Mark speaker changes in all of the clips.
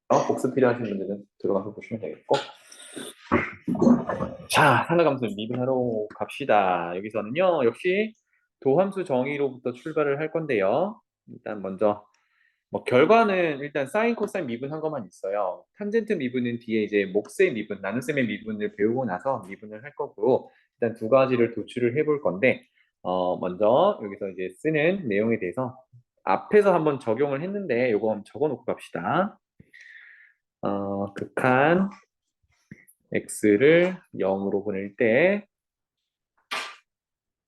Speaker 1: 복습 필요하신 분들은 들어가서 보시면 되겠고. 자, 상가감수 미분하러 갑시다. 여기서는요, 역시 도함수 정의로부터 출발을 할 건데요. 일단 먼저 뭐 결과는 일단 사인, 코사인 미분한 것만 있어요. 탄젠트 미분은 뒤에 이제 몫의 미분, 나눗셈의 미분을 배우고 나서 미분을 할 거고, 일단 두 가지를 도출을 해볼 건데, 먼저 여기서 이제 쓰는 내용에 대해서 앞에서 한번 적용을 했는데, 요거 한번 적어놓고 갑시다. 극한 x를 0으로 보낼 때,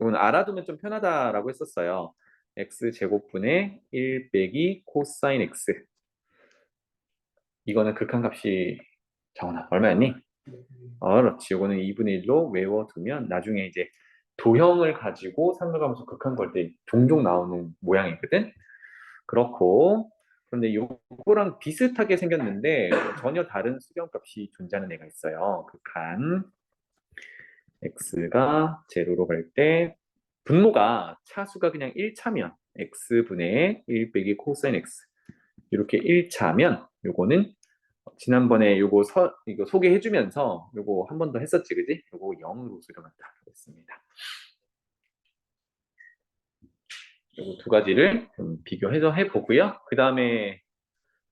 Speaker 1: 이건 알아두면 좀 편하다라고 했었어요. x제곱분의 1 빼기 코사인 x. 이거는 극한값이 정원아 얼마였니? 그렇지. 이거는 2분의 1로 외워두면 나중에 이제 도형을 가지고 삼각함수 극한 걸 때 종종 나오는 모양이거든. 그렇고 그런데 요거랑 비슷하게 생겼는데 전혀 다른 수렴값이 존재하는 애가 있어요. 극한 x가 제로로 갈 때 분모가 차수가 그냥 1차면 x분의 1 빼기 코사인 x 이렇게 1차면 요거는 지난번에 이거 소개해주면서 요거 한 번 더 했었지, 그지? 요거 0으로 수렴한다. 그랬습니다. 요거 두 가지를 좀 비교해서 해보고요. 그 다음에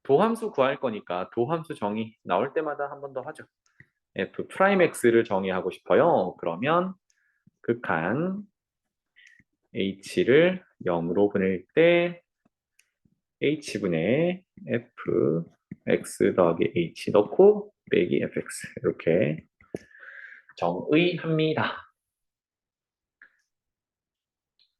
Speaker 1: 도함수 구할 거니까 도함수 정의 나올 때마다 한 번 더 하죠. f 프라임 x를 정의하고 싶어요. 그러면 극한 h를 0으로 보낼 때 h분의 f x 더하기 h 넣고 빼기 fx 이렇게 정의합니다.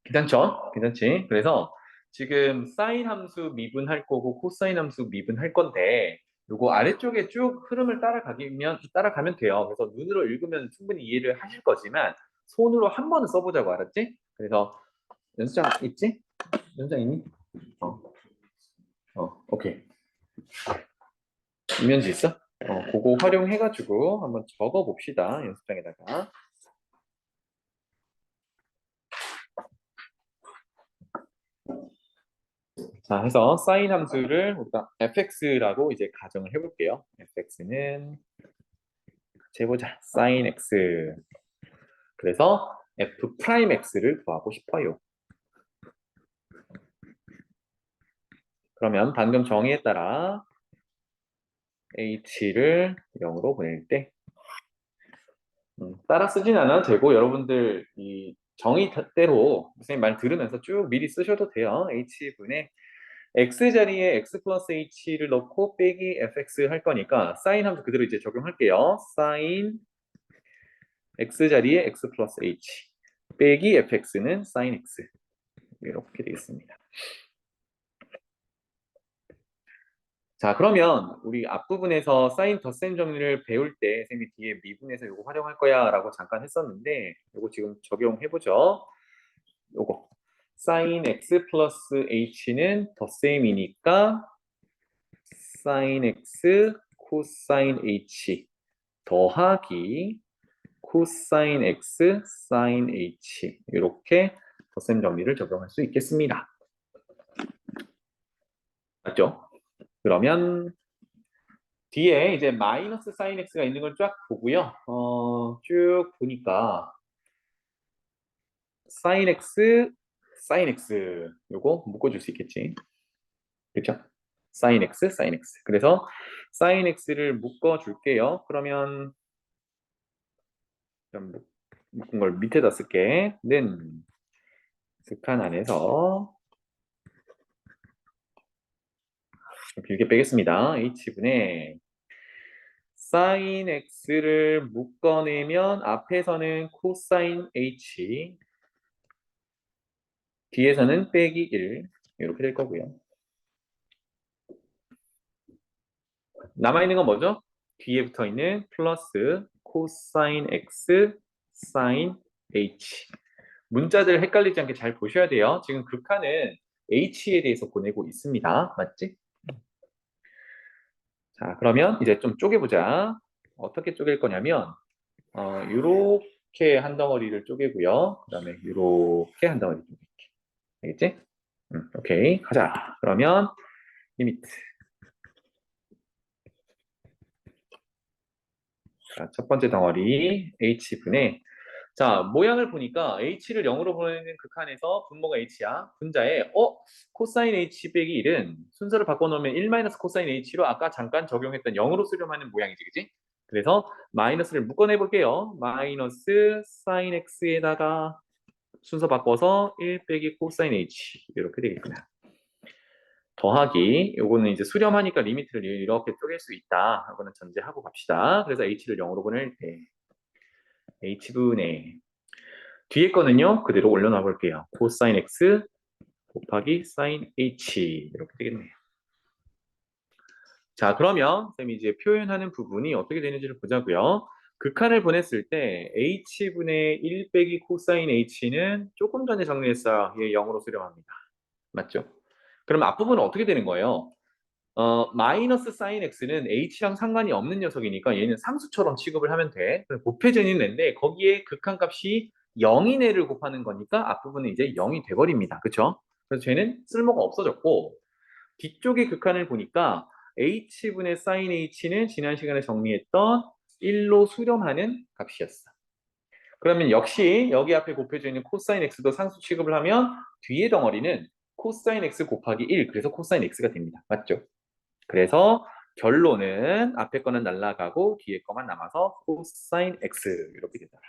Speaker 1: 괜찮죠? 괜찮지? 그래서 지금 사인 함수 미분할 거고 코사인 함수 미분할 건데 요거 아래쪽에 쭉 흐름을 따라가면 돼요. 그래서 눈으로 읽으면 충분히 이해를 하실 거지만 손으로 한 번은 써보자고, 알았지? 그래서 연습장 있지? 연습장 있니? 어, 오케이. 이면지 있어? 그거 활용해가지고 한번 적어봅시다. 연습장에다가. 자, 해서 사인 함수를 우리가 fx라고 이제 가정을 해볼게요. fx는 재보자. sin x. 그래서 f 프라임 x를 구하고 싶어요. 그러면 방금 정의에 따라 h를 0으로 보낼 때 따라 쓰진 않아도 되고 여러분들 이 정의대로 선생님 말 들으면서 쭉 미리 쓰셔도 돼요. h분의 x 자리에 x 플러스 h를 넣고 빼기 fx 할 거니까 사인 함수 그대로 이제 적용할게요. 사인 x 자리에 x 플러스 h 빼기 fx는 sin x 이렇게 되겠습니다. 자, 그러면 우리 앞부분에서 사인 덧셈 정리를 배울 때 선생님이 뒤에 미분에서 이거 활용할 거야 라고 잠깐 했었는데 이거 지금 적용해보죠. 요거 sin x 플러스 h는 덧셈이니까 sin x 코사인 h 더하기 코사인 x sin h 이렇게 덧셈 정리를 적용할 수 있겠습니다. 맞죠? 그러면 뒤에 이제 마이너스 사인 x가 있는 걸 쫙 보고요. 쭉 보니까 사인 x, 사인 x 요거 묶어줄 수 있겠지. 그렇죠? 사인 x, 사인 x. 그래서 사인 x를 묶어줄게요. 그러면 묶은 걸 밑에다 쓸게. 는 극한 안에서 길게 빼겠습니다. h분의 사인 x를 묶어내면 앞에서는 코사인 h, 뒤에서는 빼기 1 이렇게 될 거고요. 남아있는 건 뭐죠? 뒤에 붙어있는 플러스 코사인 x 사인 h. 문자들 헷갈리지 않게 잘 보셔야 돼요. 지금 극한은 h에 대해서 보내고 있습니다. 맞지? 자, 그러면 이제 좀 쪼개보자. 어떻게 쪼갤 거냐면 이렇게 한 덩어리를 쪼개고요. 그 다음에 이렇게 한 덩어리 쪼갤게. 알겠지? 오케이. 가자. 그러면 리미트 자, 첫 번째 덩어리 h분의 자, 모양을 보니까 h를 0으로 보내는 극한에서 분모가 h야. 분자에 코사인 h 빼기 1은 순서를 바꿔놓으면 1 마이너스 코사인 h로 아까 잠깐 적용했던 0으로 수렴하는 모양이지, 그지? 그래서 마이너스를 묶어내 볼게요. 마이너스 사인 x에다가 순서 바꿔서 1 빼기 코사인 h 이렇게 되겠구나. 더하기 요거는 이제 수렴하니까 리미트를 이렇게 쪼갤 수 있다 하고는 전제하고 갑시다. 그래서 h를 0으로 보낼 때 h분의 뒤에 거는요 그대로 올려놔 볼게요. 코사인 x 곱하기 사인 h 이렇게 되겠네요. 자, 그러면 쌤이 이제 표현하는 부분이 어떻게 되는지를 보자고요. 극한을 보냈을 때 h분의 1 빼기 코사인 h는 조금 전에 정리했어요. 얘 0으로 수렴합니다. 맞죠? 그럼 앞부분은 어떻게 되는 거예요? 마이너스 사인 x는 h랑 상관이 없는 녀석이니까 얘는 상수처럼 취급을 하면 돼. 곱해져 있는 애인데 거기에 극한값이 0인 애를 곱하는 거니까 앞부분은 이제 0이 돼버립니다. 그쵸? 그래서 쟤는 쓸모가 없어졌고 뒤쪽의 극한을 보니까 h분의 사인 h는 지난 시간에 정리했던 1로 수렴하는 값이었어. 그러면 역시 여기 앞에 곱해져 있는 코사인 x도 상수 취급을 하면 뒤에 덩어리는 코사인 x 곱하기 1, 그래서 코사인 x가 됩니다. 맞죠? 그래서 결론은 앞에 거는 날아가고 뒤에 거만 남아서 코사인 x 이렇게 되더라.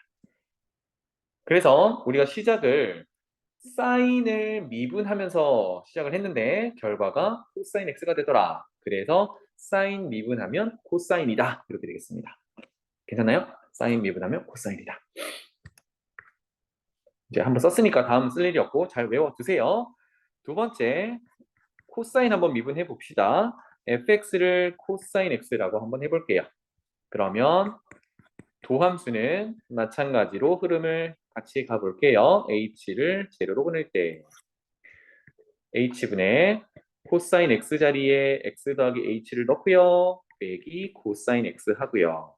Speaker 1: 그래서 우리가 시작을 사인을 미분하면서 시작을 했는데 결과가 코사인 x가 되더라. 그래서 사인 미분하면 코사인이다. 이렇게 되겠습니다. 괜찮나요? 사인 미분하면 코사인이다. 이제 한번 썼으니까 다음 쓸 일이 없고 잘 외워두세요. 두 번째, 코사인 한번 미분해 봅시다. fx를 코사인 x라고 한번 해볼게요. 그러면 도함수는 마찬가지로 흐름을 같이 가볼게요. h를 제로로 보낼 때 h분의 코사인 x 자리에 x 더하기 h를 넣고요. 빼기 코사인 x 하고요.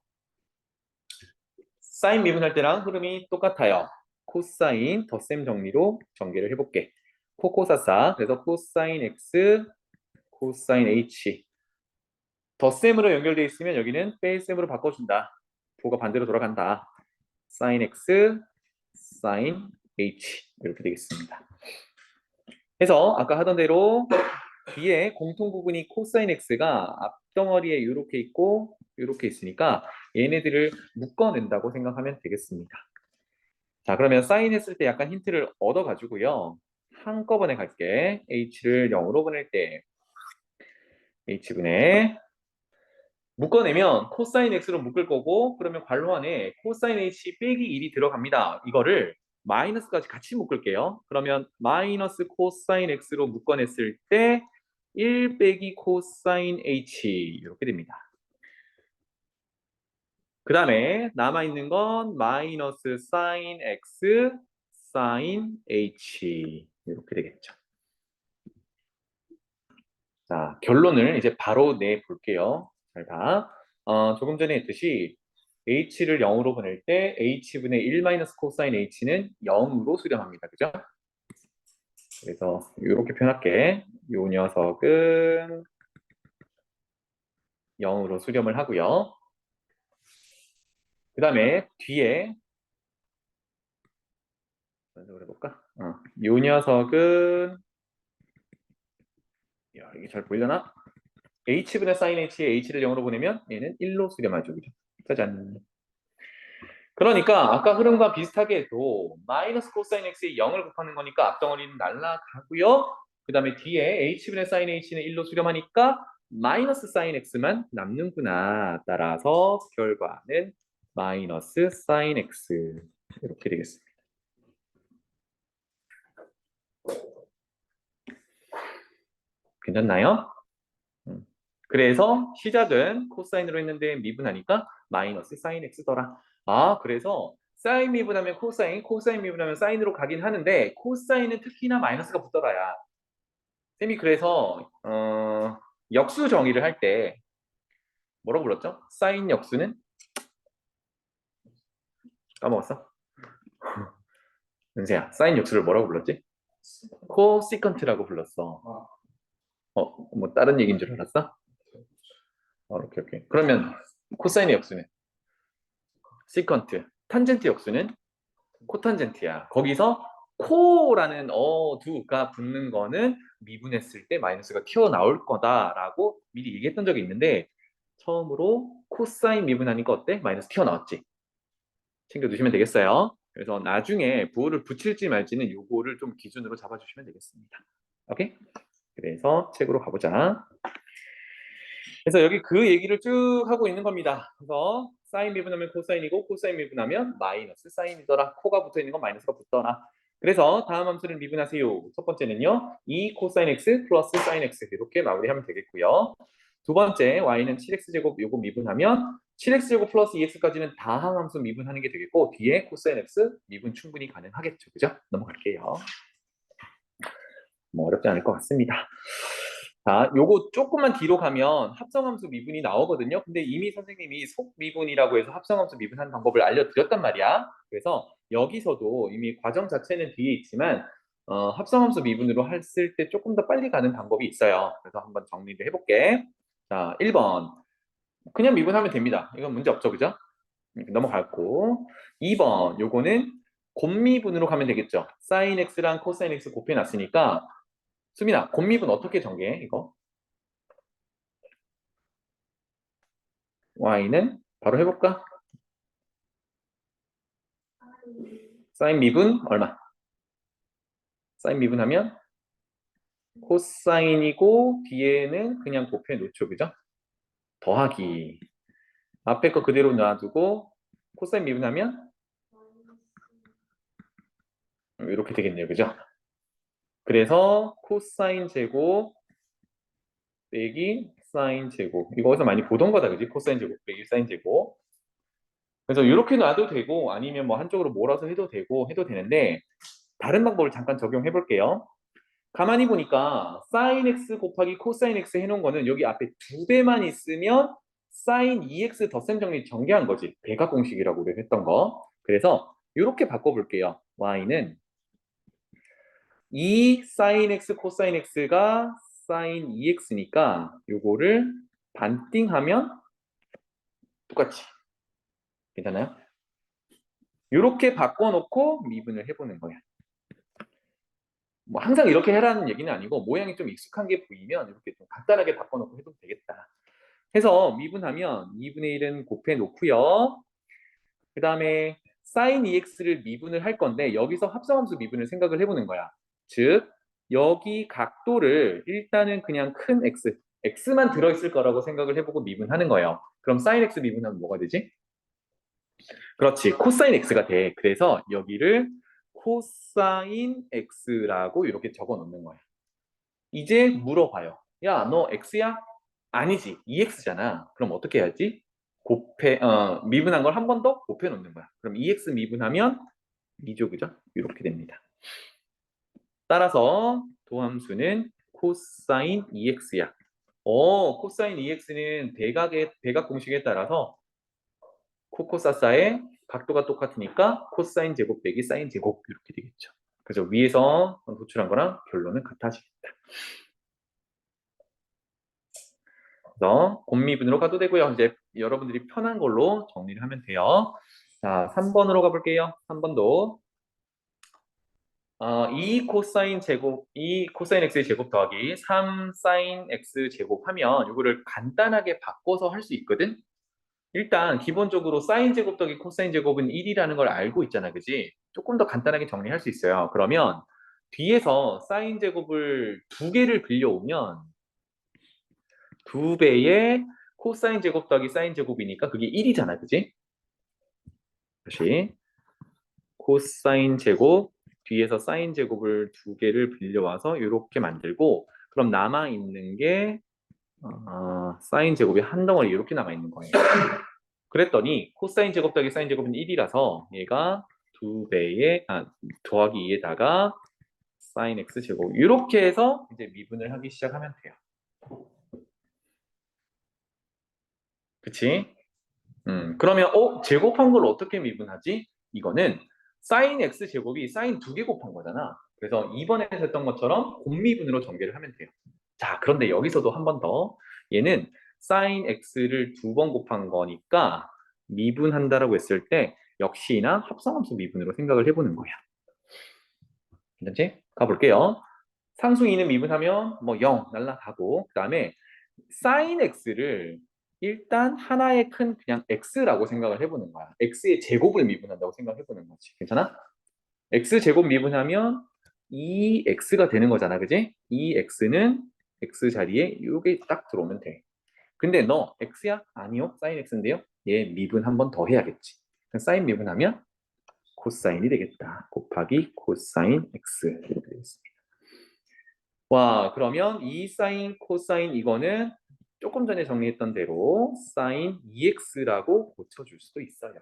Speaker 1: 사인 미분할 때랑 흐름이 똑같아요. 코사인 덧셈 정리로 전개를 해볼게. 코코사사 그래서 코사인 x 코사인 h 덧셈으로 연결되어 있으면 여기는 뺄셈으로 바꿔준다. 도가 반대로 돌아간다. 사인 x 사인 h 이렇게 되겠습니다. 그래서 아까 하던 대로 뒤에 공통 부분이 코사인 x가 앞덩어리에 이렇게 있고 이렇게 있으니까 얘네들을 묶어낸다고 생각하면 되겠습니다. 자, 그러면 사인 했을 때 약간 힌트를 얻어가지고요. 한꺼번에 갈게. h를 0으로 보낼 때 h분의 묶어내면 코사인 x로 묶을 거고 그러면 괄호 안에 코사인 h 빼기 1이 들어갑니다. 이거를 마이너스까지 같이 묶을게요. 그러면 마이너스 코사인 x로 묶어냈을 때 1 빼기 코사인 h 이렇게 됩니다. 그 다음에 남아있는 건 마이너스 사인 x 사인 h 이렇게 되겠죠. 자, 결론을 이제 바로 내볼게요. 잘 봐. 조금 전에 했듯이 h를 0으로 보낼 때 h분의 1 마이너스 코사인 h는 0으로 수렴합니다. 그죠? 그래서 이렇게 표현할게. 이 녀석은 0으로 수렴을 하고요. 그 다음에 뒤에 연습을 해볼까? 이 녀석은 이게 잘 보이려나? h분의 사인 h에 h를 0으로 보내면 얘는 1로 수렴하죠. 그죠? 짜잔. 그러니까 아까 흐름과 비슷하게 해도 마이너스 코사인 x에 0을 곱하는 거니까 앞덩어리는 날라가고요. 그 다음에 뒤에 h분의 사인 h는 1로 수렴하니까 마이너스 사인 x만 남는구나. 따라서 결과는 마이너스 사인 x 이렇게 되겠습니다. 괜찮나요? 그래서 시작은 코사인으로 했는데 미분하니까 마이너스 사인 x더라. 그래서 사인 미분하면 코사인, 코사인 미분하면 사인으로 가긴 하는데 코사인은 특히나 마이너스가 붙더라야. 쌤이 그래서 역수 정의를 할 때 뭐라고 불렀죠? 사인 역수는? 까먹었어? 은세야, 사인 역수를 뭐라고 불렀지? 코시컨트라고 불렀어. 뭐 다른 얘기인 줄 알았어? 오케이. 그러면 코사인의 역수는? 시컨트. 탄젠트 역수는 코탄젠트야. 거기서 코라는 어두가 붙는 거는 미분했을 때 마이너스가 튀어나올 거다라고 미리 얘기했던 적이 있는데 처음으로 코사인 미분하니까 어때? 마이너스 튀어나왔지. 챙겨두시면 되겠어요. 그래서 나중에 부호를 붙일지 말지는 요거를 좀 기준으로 잡아주시면 되겠습니다. 오케이? 그래서 책으로 가보자. 그래서 여기 그 얘기를 쭉 하고 있는 겁니다. 그래서 사인 미분하면 코사인이고 코사인 미분하면 마이너스 사인이더라. 코가 붙어 있는 건 마이너스가 붙더라. 그래서 다음 함수를 미분하세요. 첫 번째는요. 2 코사인 x 플러스 사인 x 이렇게 마무리하면 되겠고요. 두 번째 y는 7x제곱 요거 미분하면 7x제곱 플러스 2x까지는 다항함수 미분하는 게 되겠고 뒤에 코사인 x 미분 충분히 가능하겠죠. 그죠? 넘어갈게요. 뭐 어렵지 않을 것 같습니다. 자, 요거 조금만 뒤로 가면 합성함수 미분이 나오거든요. 근데 이미 선생님이 속미분이라고 해서 합성함수 미분하는 방법을 알려드렸단 말이야. 그래서 여기서도 이미 과정 자체는 뒤에 있지만 합성함수 미분으로 했을 때 조금 더 빨리 가는 방법이 있어요. 그래서 한번 정리를 해볼게. 자, 1번. 그냥 미분하면 됩니다. 이건 문제 없죠, 그죠? 넘어갔고 2번 요거는 곱미분으로 가면 되겠죠. 사인 x랑 코사인 x 곱해놨으니까 수민아, 곱미분 어떻게 정해, 이거? y는 바로 해볼까? 사인 미분 얼마? 사인 미분하면 코사인이고 뒤에는 그냥 곱해 놓죠, 그죠? 더하기. 앞에 거 그대로 놔두고 코사인 미분하면 이렇게 되겠네요, 그죠? 그래서 코사인 제곱 빼기 사인 제곱. 이거 어디서 많이 보던 거다, 그지? 코사인 제곱 빼기 사인 제곱. 그래서 이렇게 놔도 되고 아니면 뭐 한쪽으로 몰아서 해도 되고 해도 되는데 다른 방법을 잠깐 적용해 볼게요. 가만히 보니까 사인 x 곱하기 코사인 x 해놓은 거는 여기 앞에 두 배만 있으면 사인 2x 덧셈 정리 전개한 거지. 배각 공식이라고 우리가 했던 거. 그래서 이렇게 바꿔볼게요. y는 2 사인 x 코사인 x가 사인 2x니까 요거를 반띵하면 똑같이. 괜찮아요? 이렇게 바꿔놓고 미분을 해보는 거야. 뭐 항상 이렇게 해라는 얘기는 아니고 모양이 좀 익숙한 게 보이면 이렇게 좀 간단하게 바꿔놓고 해도 되겠다. 해서 미분하면 2분의 1은 곱해 놓고요. 그 다음에 sin 2x를 미분을 할 건데 여기서 합성함수 미분을 생각을 해보는 거야. 즉 여기 각도를 일단은 그냥 큰 x, x만 들어있을 거라고 생각을 해보고 미분하는 거예요. 그럼 sin x 미분하면 뭐가 되지? 그렇지, 코사인 x가 돼. 그래서 여기를 코사인 x라고 이렇게 적어 놓는 거야. 이제 물어봐요. 야, 너 x야? 아니지, 2x잖아. 그럼 어떻게 해야지? 미분한 걸 한 번 더 곱해 놓는 거야. 그럼 2x 미분하면 2죠, 그죠? 이렇게 됩니다. 따라서 도함수는 코사인 2x야. 코사인 2x는 대각 공식에 따라서 코코사사의 각도가 똑같으니까 코사인 제곱 빼기 사인 제곱 이렇게 되겠죠. 그래서 위에서 도출한 거랑 결론은 같아지겠다. 그래서 곱미분으로 가도 되고요. 이제 여러분들이 편한 걸로 정리를 하면 돼요. 자, 3번으로 가볼게요. 3번도 2 코사인 제곱, 2 코사인 x의 제곱 더하기 3 사인 x 제곱 하면 이거를 간단하게 바꿔서 할 수 있거든. 일단 기본적으로 사인 제곱 더하기 코사인 제곱은 1이라는 걸 알고 있잖아, 그지? 조금 더 간단하게 정리할 수 있어요. 그러면 뒤에서 사인 제곱을 두 개를 빌려오면 두 배의 코사인 제곱 더하기 사인 제곱이니까 그게 1이잖아, 그지? 다시 코사인 제곱 뒤에서 사인 제곱을 두 개를 빌려와서 이렇게 만들고 그럼 남아있는 게 사인 제곱이 한 덩어리 이렇게 남아있는 거예요. 그랬더니 코사인 제곱 더하기 사인 제곱은 1이라서 얘가 두 배의 더하기 2에다가 사인 x 제곱 이렇게 해서 이제 미분을 하기 시작하면 돼요. 그치? 그러면 제곱한 걸 어떻게 미분하지? 이거는 사인 x 제곱이 사인 두 개 곱한 거잖아. 그래서 이번에 했던 것처럼 곱미분으로 전개를 하면 돼요. 자, 그런데 여기서도 한 번 더 얘는 사인 x를 두 번 곱한 거니까 미분한다라고 했을 때 역시나 합성함수 미분으로 생각을 해보는 거야. 괜찮지? 가볼게요. 상수 2는 미분하면 뭐 0 날라가고 그 다음에 sin x를 일단 하나의 큰 그냥 x라고 생각을 해보는 거야. x의 제곱을 미분한다고 생각해보는 거지. 괜찮아? x제곱 미분하면 2x가 되는 거잖아. 그지? 2x는 x 자리에 이게 딱 들어오면 돼. 근데 너 x야? 아니요. sin x인데요. 얘 미분 한 번 더 해야겠지. sin 미분하면 코사인이 되겠다. 곱하기 코사인 x 이렇게 되겠습니다. 와, 그러면 이 사인, 코사인 이거는 조금 전에 정리했던 대로 사인 2x라고 고쳐줄 수도 있어요.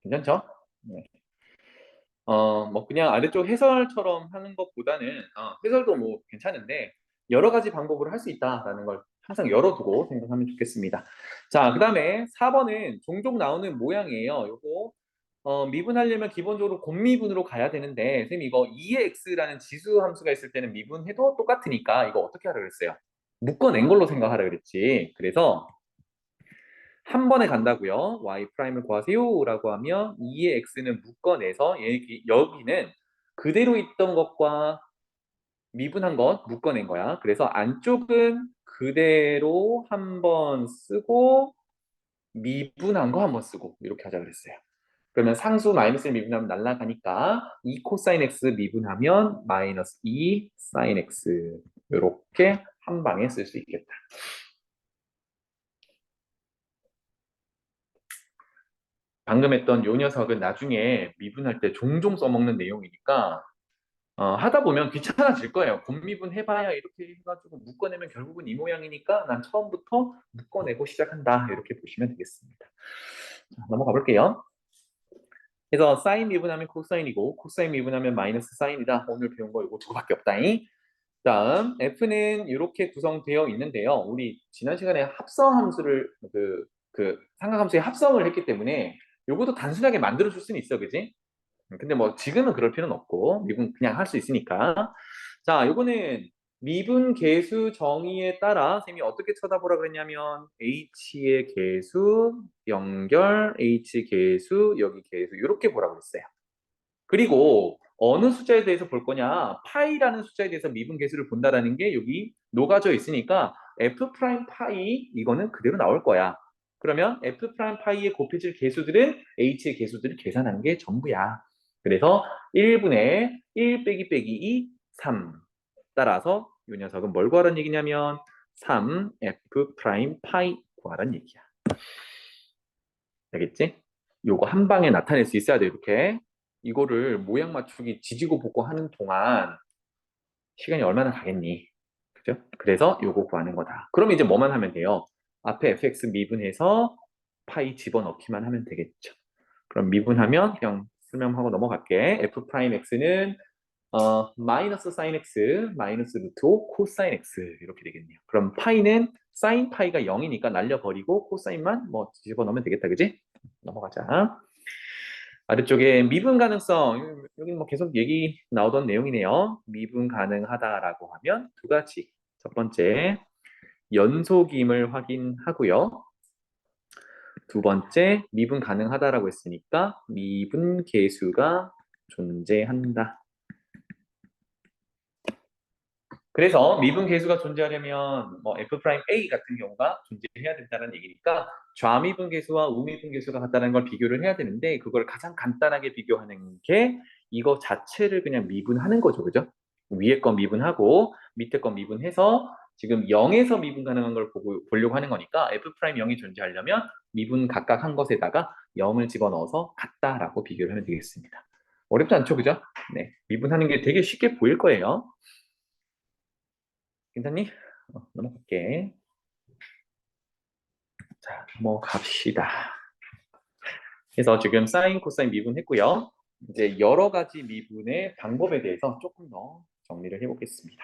Speaker 1: 괜찮죠? 네. 뭐 그냥 아래쪽 해설처럼 하는 것보다는 해설도 뭐 괜찮은데 여러 가지 방법으로 할 수 있다라는 걸 항상 열어두고 생각하면 좋겠습니다. 자, 그 다음에 4번은 종종 나오는 모양이에요. 요거 미분하려면 기본적으로 곱미분으로 가야 되는데 선생님 이거 2의 x라는 지수 함수가 있을 때는 미분해도 똑같으니까 이거 어떻게 하라 그랬어요? 묶어낸 걸로 생각하라 그랬지. 그래서 한 번에 간다고요. y''을 구하세요 라고 하면 2의 x는 묶어내서 여기는 그대로 있던 것과 미분한 것 묶어낸 거야. 그래서 안쪽은 그대로 한 번 쓰고 미분한 거 한 번 쓰고 이렇게 하자 그랬어요. 그러면 상수 마이너스를 미분하면 날라가니까 2 코사인 x 미분하면 마이너스 2 사인 x 이렇게 한 방에 쓸 수 있겠다. 방금 했던 요 녀석은 나중에 미분할 때 종종 써먹는 내용이니까 하다 보면 귀찮아질 거예요. 곱미분 해봐야 이렇게 해가지고 묶어내면 결국은 이 모양이니까 난 처음부터 묶어내고 시작한다. 이렇게 보시면 되겠습니다. 자, 넘어가 볼게요. 그래서 사인 미분하면 코사인이고 코사인 미분하면 마이너스 사인이다. 오늘 배운 거 이거 저거밖에 없다잉. 다음 f는 이렇게 구성되어 있는데요. 우리 지난 시간에 합성 함수를 그 삼각함수의 합성을 했기 때문에 요것도 단순하게 만들어 줄 수는 있어, 그지? 근데 뭐 지금은 그럴 필요는 없고 미분 그냥 할 수 있으니까. 자, 요거는 미분 계수 정의에 따라 쌤이 어떻게 쳐다보라 그랬냐면 h의 계수 연결 h 계수 여기 계수 이렇게 보라고 했어요. 그리고 어느 숫자에 대해서 볼 거냐? 파이라는 숫자에 대해서 미분 계수를 본다라는 게 여기 녹아져 있으니까 f 프라임 파이 이거는 그대로 나올 거야. 그러면 f 프라임 파이의 곱해질 계수들은 h의 계수들을 계산하는 게 전부야. 그래서 1분의 1 빼기 빼기 2, 3. 따라서 이 녀석은 뭘 구하라는 얘기냐면 3 f 프라임 파이 구하라는 얘기야. 알겠지? 요거 한 방에 나타낼 수 있어야 돼, 이렇게. 이거를 모양 맞추기 지지고 볶고 하는 동안 시간이 얼마나 가겠니? 그죠? 그래서 요거 구하는 거다. 그럼 이제 뭐만 하면 돼요? 앞에 fx 미분해서 파이 집어넣기만 하면 되겠죠. 그럼 미분하면 그냥 설명하고 넘어갈게. f 프라임 x는 마이너스 사인 x 마이너스 루트 5 코사인 x 이렇게 되겠네요. 그럼 파이는 사인 파이가 0이니까 날려버리고 코사인만 뭐 집어넣으면 되겠다. 그지? 넘어가자. 아래쪽에 미분 가능성, 여기 뭐 계속 얘기 나오던 내용이네요. 미분 가능하다라고 하면 두 가지. 첫 번째, 연속임을 확인하고요. 두 번째, 미분 가능하다라고 했으니까 미분 계수가 존재한다. 그래서 미분 계수가 존재하려면 뭐 f 프라임 a 같은 경우가 존재해야 된다는 얘기니까 좌미분 계수와 우미분 계수가 같다는 걸 비교를 해야 되는데 그걸 가장 간단하게 비교하는 게 이거 자체를 그냥 미분하는 거죠, 그죠? 위에 거 미분하고 밑에 거 미분해서 지금 0에서 미분 가능한 걸 보려고 하는 거니까 f 프라임 0이 존재하려면 미분 각각 한 것에다가 0을 집어넣어서 같다라고 비교를 하면 되겠습니다. 어렵지 않죠, 그죠? 네, 미분하는 게 되게 쉽게 보일 거예요. 괜찮니? 넘어갈게. 자, 넘어갑시다. 그래서 지금 사인, 코사인 미분했고요. 이제 여러 가지 미분의 방법에 대해서 조금 더 정리를 해보겠습니다.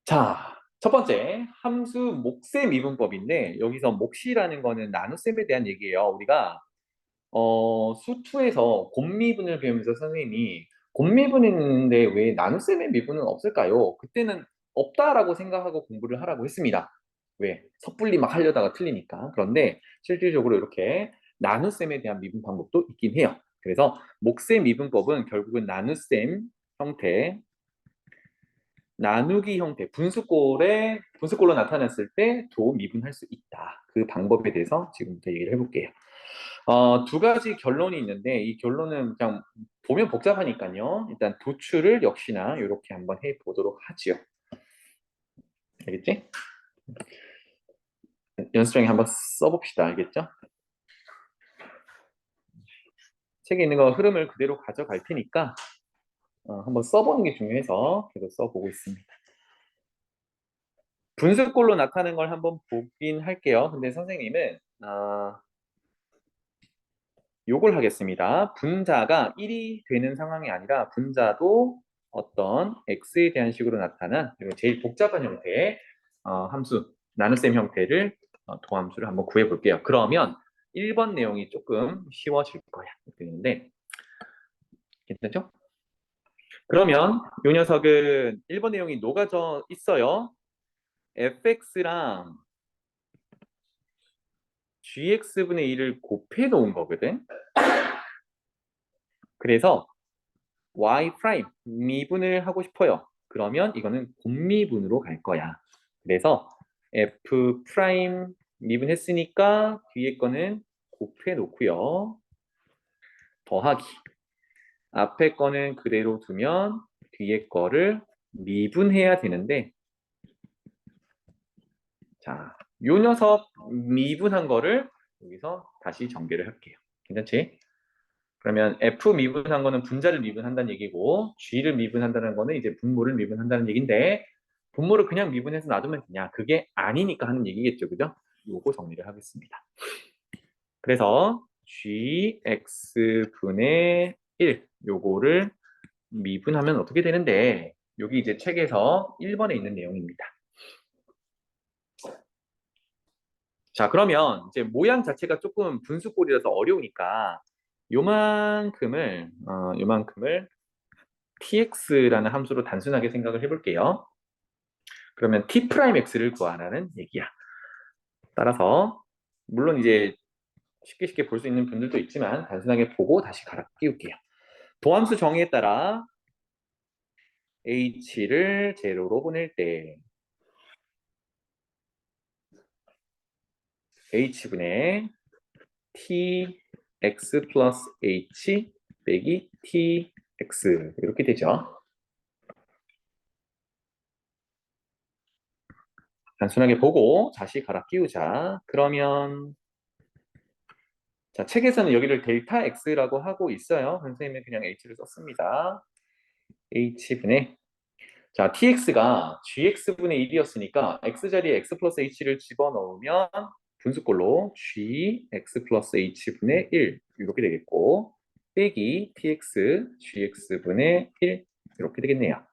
Speaker 1: 자, 첫 번째 함수 몫의 미분법인데 여기서 몫이라는 거는 나눗셈에 대한 얘기예요. 우리가 수2에서 곱미분을 배우면서 선생님이 곱미분이 있는데 왜 나눗셈의 미분은 없을까요? 그때는 없다라고 생각하고 공부를 하라고 했습니다. 왜? 섣불리 막 하려다가 틀리니까. 그런데 실질적으로 이렇게 나눗셈에 대한 미분 방법도 있긴 해요. 그래서 목셈 미분법은 결국은 나눗셈 형태, 나누기 형태, 분수꼴로 나타났을 때 도 미분할 수 있다. 그 방법에 대해서 지금부터 얘기를 해볼게요. 두 가지 결론이 있는데 이 결론은 그냥 보면 복잡하니까요. 일단 도출을 역시나 이렇게 한번 해보도록 하지요. 알겠지? 연습장에 한번 써봅시다. 알겠죠? 책에 있는 거 흐름을 그대로 가져갈 테니까 한번 써보는 게 중요해서 계속 써보고 있습니다. 분수꼴로 나타나는 걸 한번 보긴 할게요. 근데 선생님은 요걸 하겠습니다. 분자가 1이 되는 상황이 아니라 분자도 어떤 x에 대한 식으로 나타난 제일 복잡한 형태의 함수, 나눗셈 형태를 도함수를 한번 구해 볼게요. 그러면 1번 내용이 조금 쉬워질 거야. 되는데 괜찮죠? 그러면 이 녀석은 1번 내용이 녹아져 있어요. fx랑 gx분의 1을 곱해 놓은 거거든. 그래서 y 프라임 미분을 하고 싶어요. 그러면 이거는 곱미분으로 갈 거야. 그래서 f 프라임 미분했으니까 뒤에 거는 곱해 놓고요. 더하기. 앞에 거는 그대로 두면 뒤에 거를 미분해야 되는데 자, 요 녀석 미분한 거를 여기서 다시 전개를 할게요. 괜찮지? 그러면 F 미분한 거는 분자를 미분한다는 얘기고 G를 미분한다는 거는 이제 분모를 미분한다는 얘기인데 분모를 그냥 미분해서 놔두면 되냐? 그게 아니니까 하는 얘기겠죠. 그죠? 요거 정리를 하겠습니다. 그래서 GX분의 1 요거를 미분하면 어떻게 되는데 여기 이제 책에서 1번에 있는 내용입니다. 자, 그러면 이제 모양 자체가 조금 분수꼴이라서 어려우니까 요만큼을 tx라는 함수로 단순하게 생각을 해볼게요. 그러면 t'x를 구하라는 얘기야. 따라서 물론 이제 쉽게 볼 수 있는 분들도 있지만 단순하게 보고 다시 갈아 끼울게요. 도함수 정의에 따라 h를 제로로 보낼 때 h분의 tx 플러스 h 빼기 tx 이렇게 되죠. 단순하게 보고 다시 갈아 끼우자. 그러면 자, 책에서는 여기를 델타 x라고 하고 있어요. 선생님은 그냥 h를 썼습니다. h분의 자, tx가 gx분의 1이었으니까 x자리에 x 플러스 h를 집어넣으면 분수꼴로 gx 플러스 h분의 1 이렇게 되겠고 빼기 tx gx분의 1 이렇게 되겠네요.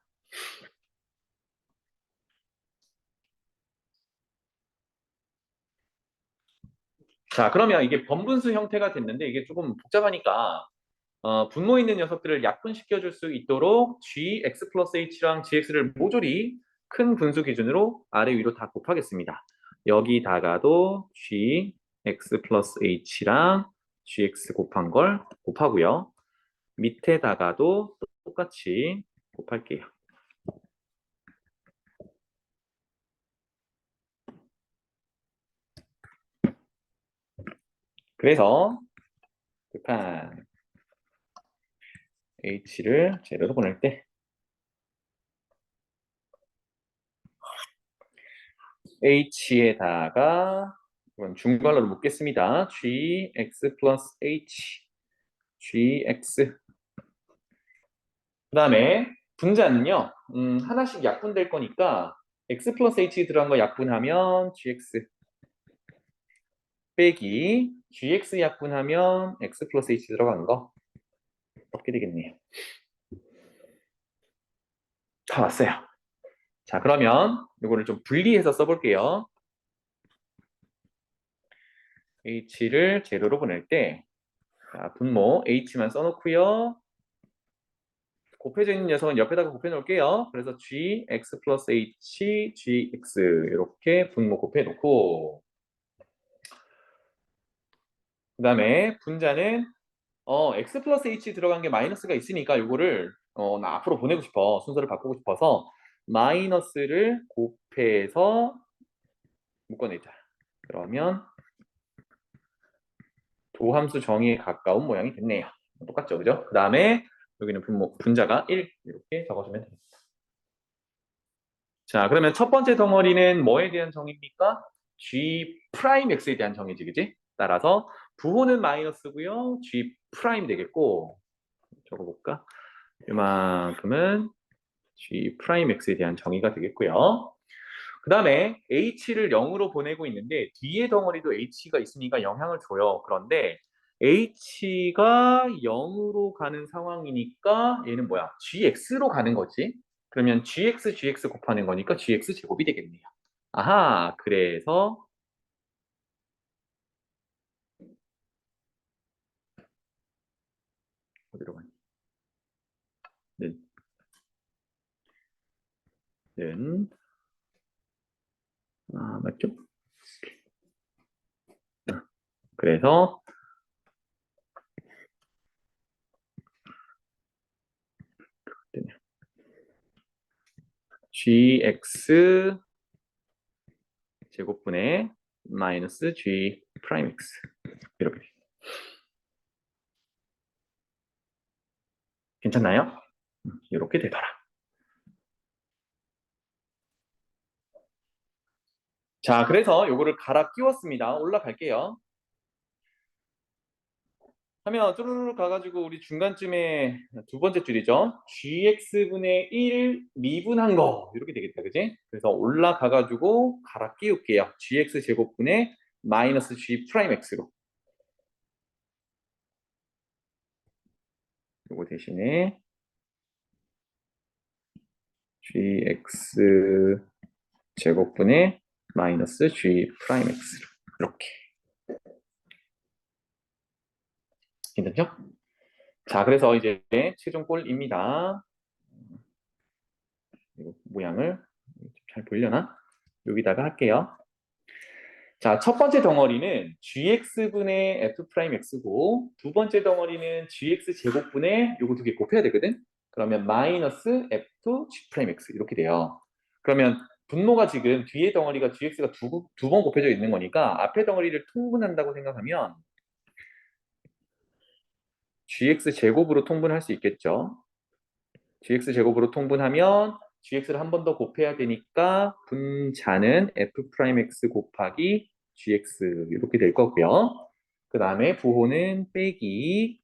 Speaker 1: 자, 그러면 이게 번분수 형태가 됐는데 이게 조금 복잡하니까 분모 있는 녀석들을 약분시켜 줄 수 있도록 gx 플러스 h랑 gx를 모조리 큰 분수 기준으로 아래 위로 다 곱하겠습니다. 여기다가도 gx 플러스 h랑 gx 곱한 걸 곱하고요. 밑에다가도 똑같이 곱할게요. 그래서 급한 h를 제로로 보낼 때 h에다가 이건 중괄호로 묶겠습니다. gx 플러스 h gx 그 다음에 분자는요 하나씩 약분될 거니까 x 플러스 h 들어간 거 약분하면 gx 빼기 gx 약분하면 x 플러스 h 들어간 거 이렇게 되겠네요. 다 왔어요. 자, 그러면 이거를 좀 분리해서 써볼게요. h를 제로로 보낼 때 자, 분모 h만 써놓고요. 곱해져 있는 녀석은 옆에다가 곱해 놓을게요. 그래서 gx 플러스 h, gx 이렇게 분모 곱해 놓고 그 다음에 분자는 x 플러스 h 들어간 게 마이너스가 있으니까 이거를 나 앞으로 보내고 싶어. 순서를 바꾸고 싶어서 마이너스를 곱해서 묶어내자. 그러면 도함수 정의에 가까운 모양이 됐네요. 똑같죠, 그죠? 그 다음에 여기는 분자가 1 이렇게 적어주면 됩니다. 자, 그러면 첫 번째 덩어리는 뭐에 대한 정의입니까? g 프라임 x에 대한 정의지, 그지? 따라서 부호는 마이너스고요. g 프라임 되겠고 적어볼까? 이만큼은 g 프라임 x에 대한 정의가 되겠고요. 그 다음에 h를 0으로 보내고 있는데 뒤에 덩어리도 h가 있으니까 영향을 줘요. 그런데 h가 0으로 가는 상황이니까 얘는 뭐야? gx로 가는 거지. 그러면 gx 곱하는 거니까 gx 제곱이 되겠네요. 아하, 그래서 어디로 가니? 는 맞죠? 그래서 gx 제곱분의 마이너스 g 프라임 x 이렇게 괜찮나요? 이렇게 되더라. 자, 그래서 요거를 갈아 끼웠습니다. 올라갈게요. 하면 쭈루루 가가지고 우리 중간쯤에 두 번째 줄이죠. gx분의 1 미분한 거 이렇게 되겠다, 그지? 그래서 올라가가지고 갈아 끼울게요. gx 제곱분의 마이너스 g 프라임 x로. 요거 대신에 gx 제곱분의 마이너스 g 프라임 x로 이렇게. 괜찮죠? 자, 그래서 이제 최종 꼴입니다. 모양을 잘 보이려나? 여기다가 할게요. 자, 첫 번째 덩어리는 gx분의 f'x고 두 번째 덩어리는 gx 제곱분의 요거 두 개 곱해야 되거든? 그러면 마이너스 f g'x 이렇게 돼요. 그러면 분모가 지금 뒤에 덩어리가 gx가 두 번 곱해져 있는 거니까 앞에 덩어리를 통분한다고 생각하면 gx 제곱으로 통분할 수 있겠죠. gx 제곱으로 통분하면 gx를 한 번 더 곱해야 되니까 분자는 f'x 곱하기 gx 이렇게 될 거고요. 그 다음에 부호는 빼기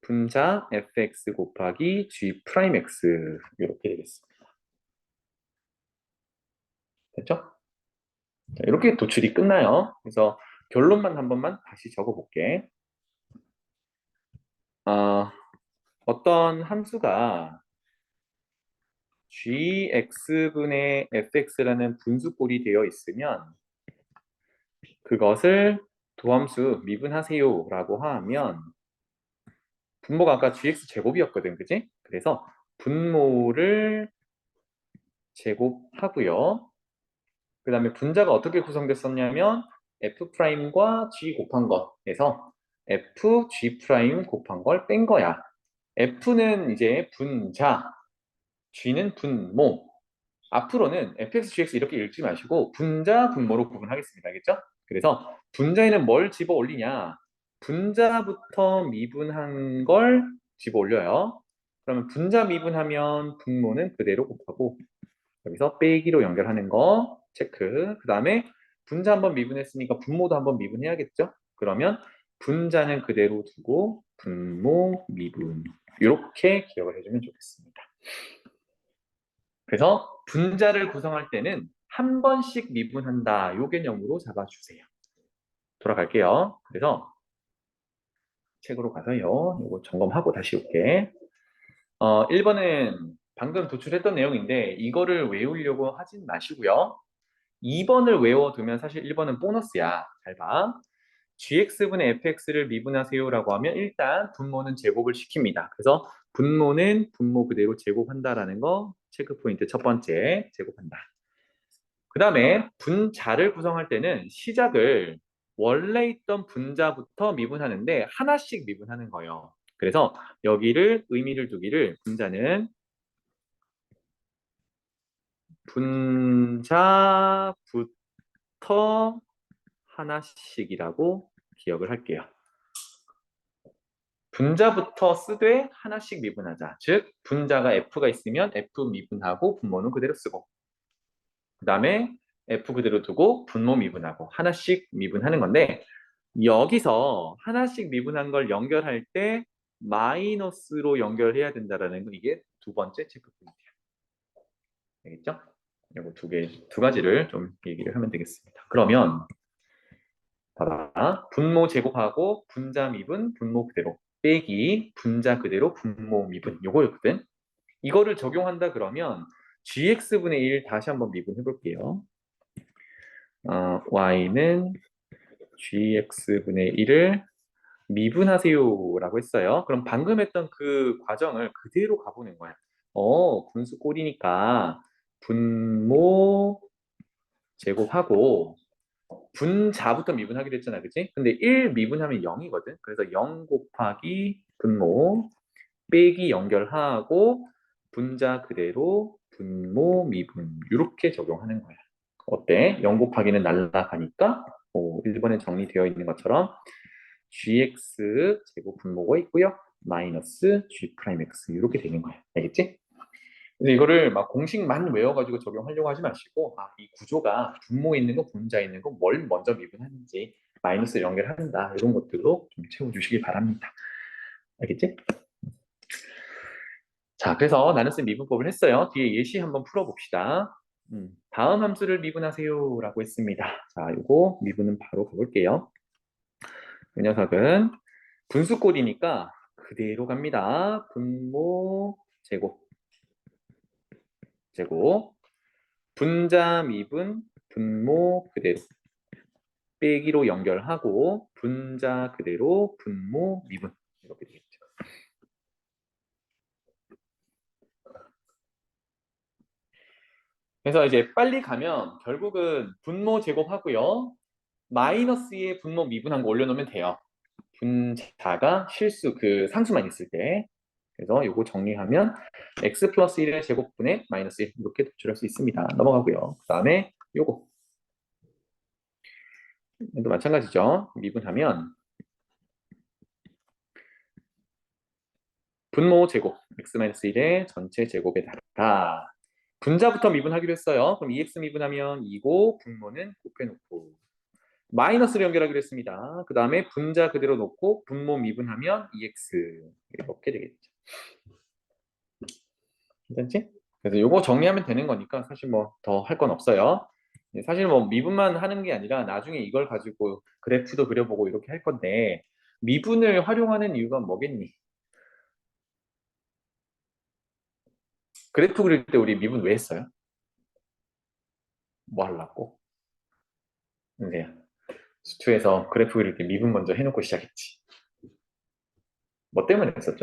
Speaker 1: 분자 fx 곱하기 g'x 이렇게 되겠습니다. 됐죠? 자, 이렇게 도출이 끝나요. 그래서 결론만 한 번만 다시 적어볼게. 어떤 함수가 gx분의 fx라는 분수꼴이 되어 있으면 그것을 도함수 미분하세요 라고 하면 분모가 아까 gx 제곱이었거든, 그지? 그래서 분모를 제곱하고요. 그 다음에 분자가 어떻게 구성됐었냐면 f'과 g 곱한 것에서 f, g' 곱한 걸 뺀 거야. f는 이제 분자, g는 분모. 앞으로는 fx, gx 이렇게 읽지 마시고 분자, 분모로 구분하겠습니다. 알겠죠? 그래서 분자에는 뭘 집어 올리냐? 분자부터 미분한 걸 집어 올려요. 그러면 분자 미분하면 분모는 그대로 곱하고 여기서 빼기로 연결하는 거 체크. 그 다음에 분자 한번 미분했으니까 분모도 한번 미분해야겠죠? 그러면 분자는 그대로 두고 분모 미분 이렇게 기억을 해주면 좋겠습니다. 그래서 분자를 구성할 때는 한 번씩 미분한다. 요 개념으로 잡아주세요. 돌아갈게요. 그래서 책으로 가서요. 이거 점검하고 다시 올게. 1번은 방금 도출했던 내용인데 이거를 외우려고 하진 마시고요. 2번을 외워두면 사실 1번은 보너스야. 잘 봐. gx분의 fx를 미분하세요라고 하면 일단 분모는 제곱을 시킵니다. 그래서 분모는 분모 그대로 제곱한다라는 거 체크 포인트 첫 번째 제곱한다. 그 다음에 분자를 구성할 때는 시작을 원래 있던 분자부터 미분하는데 하나씩 미분하는 거예요. 그래서 여기를 의미를 두기를 분자는 분자부터 하나씩이라고 기억을 할게요. 분자부터 쓰되 하나씩 미분하자. 즉 분자가 f가 있으면 f 미분하고 분모는 그대로 쓰고 그 다음에 f 그대로 두고 분모 미분하고 하나씩 미분하는 건데 여기서 하나씩 미분한 걸 연결할 때 마이너스로 연결해야 된다라는 거 이게 두 번째 체크 포인트예요. 알겠죠? 이거 두 가지를 좀 얘기를 하면 되겠습니다. 그러면 봐봐. 분모 제곱하고 분자 미분 분모 그대로 빼기 분자 그대로 분모 미분 요거였거든. 이거를 적용한다 그러면 gx분의 1 다시 한번 미분해 볼게요. y는 gx분의 1을 미분하세요라고 했어요. 그럼 방금 했던 그 과정을 그대로 가보는 거야. 분수 꼴이니까 분모 제곱하고 분자부터 미분하기로 했잖아, 그치? 근데 1 미분하면 0이거든. 그래서 0 곱하기 분모 빼기 연결하고 분자 그대로 분모 미분 이렇게 적용하는 거야. 어때? 0 곱하기는 날라가니까 1번에 정리되어 있는 것처럼 gx 제곱 분모가 있고요. 마이너스 g 프라임 x 이렇게 되는 거야. 알겠지? 근데 이거를 막 공식만 외워가지고 적용하려고 하지 마시고 이 구조가 분모에 있는 거, 분자에 있는 거 뭘 먼저 미분하는지 마이너스 연결한다 이런 것들로 좀 채워주시기 바랍니다. 알겠지? 자, 그래서 나눗셈 미분법을 했어요. 뒤에 예시 한번 풀어봅시다. 다음 함수를 미분하세요 라고 했습니다. 자, 이거 미분은 바로 가볼게요. 이 녀석은 분수꼴이니까 그대로 갑니다. 분모 제곱 제곱 분자 미분 분모 그대로 빼기로 연결하고 분자 그대로 분모 미분 이렇게 되겠죠. 그래서 이제 빨리 가면 결국은 분모 제곱하고요. 마이너스에 분모 미분한 거 올려놓으면 돼요. 분자가 실수 그 상수만 있을 때. 그래서 요거 정리하면 x 플러스 1의 제곱분의 마이너스 1 이렇게 도출할 수 있습니다. 넘어가고요. 그 다음에 요거 또 마찬가지죠. 미분하면 분모 제곱 x-1의 전체 제곱에 달하다. 분자부터 미분하기로 했어요. 그럼 2x 미분하면 2고 분모는 곱해놓고 마이너스를 연결하기로 했습니다. 그 다음에 분자 그대로 놓고 분모 미분하면 2x 이렇게 되겠죠. 괜찮지? 그래서 요거 정리하면 되는 거니까 사실 뭐 더 할 건 없어요. 사실 뭐 미분만 하는 게 아니라 나중에 이걸 가지고 그래프도 그려보고 이렇게 할 건데 미분을 활용하는 이유가 뭐겠니? 그래프 그릴 때 우리 미분 왜 했어요? 뭐 하려고? 근데 수투에서 그래프 그릴 때 미분 먼저 해놓고 시작했지. 뭐 때문에 했었죠?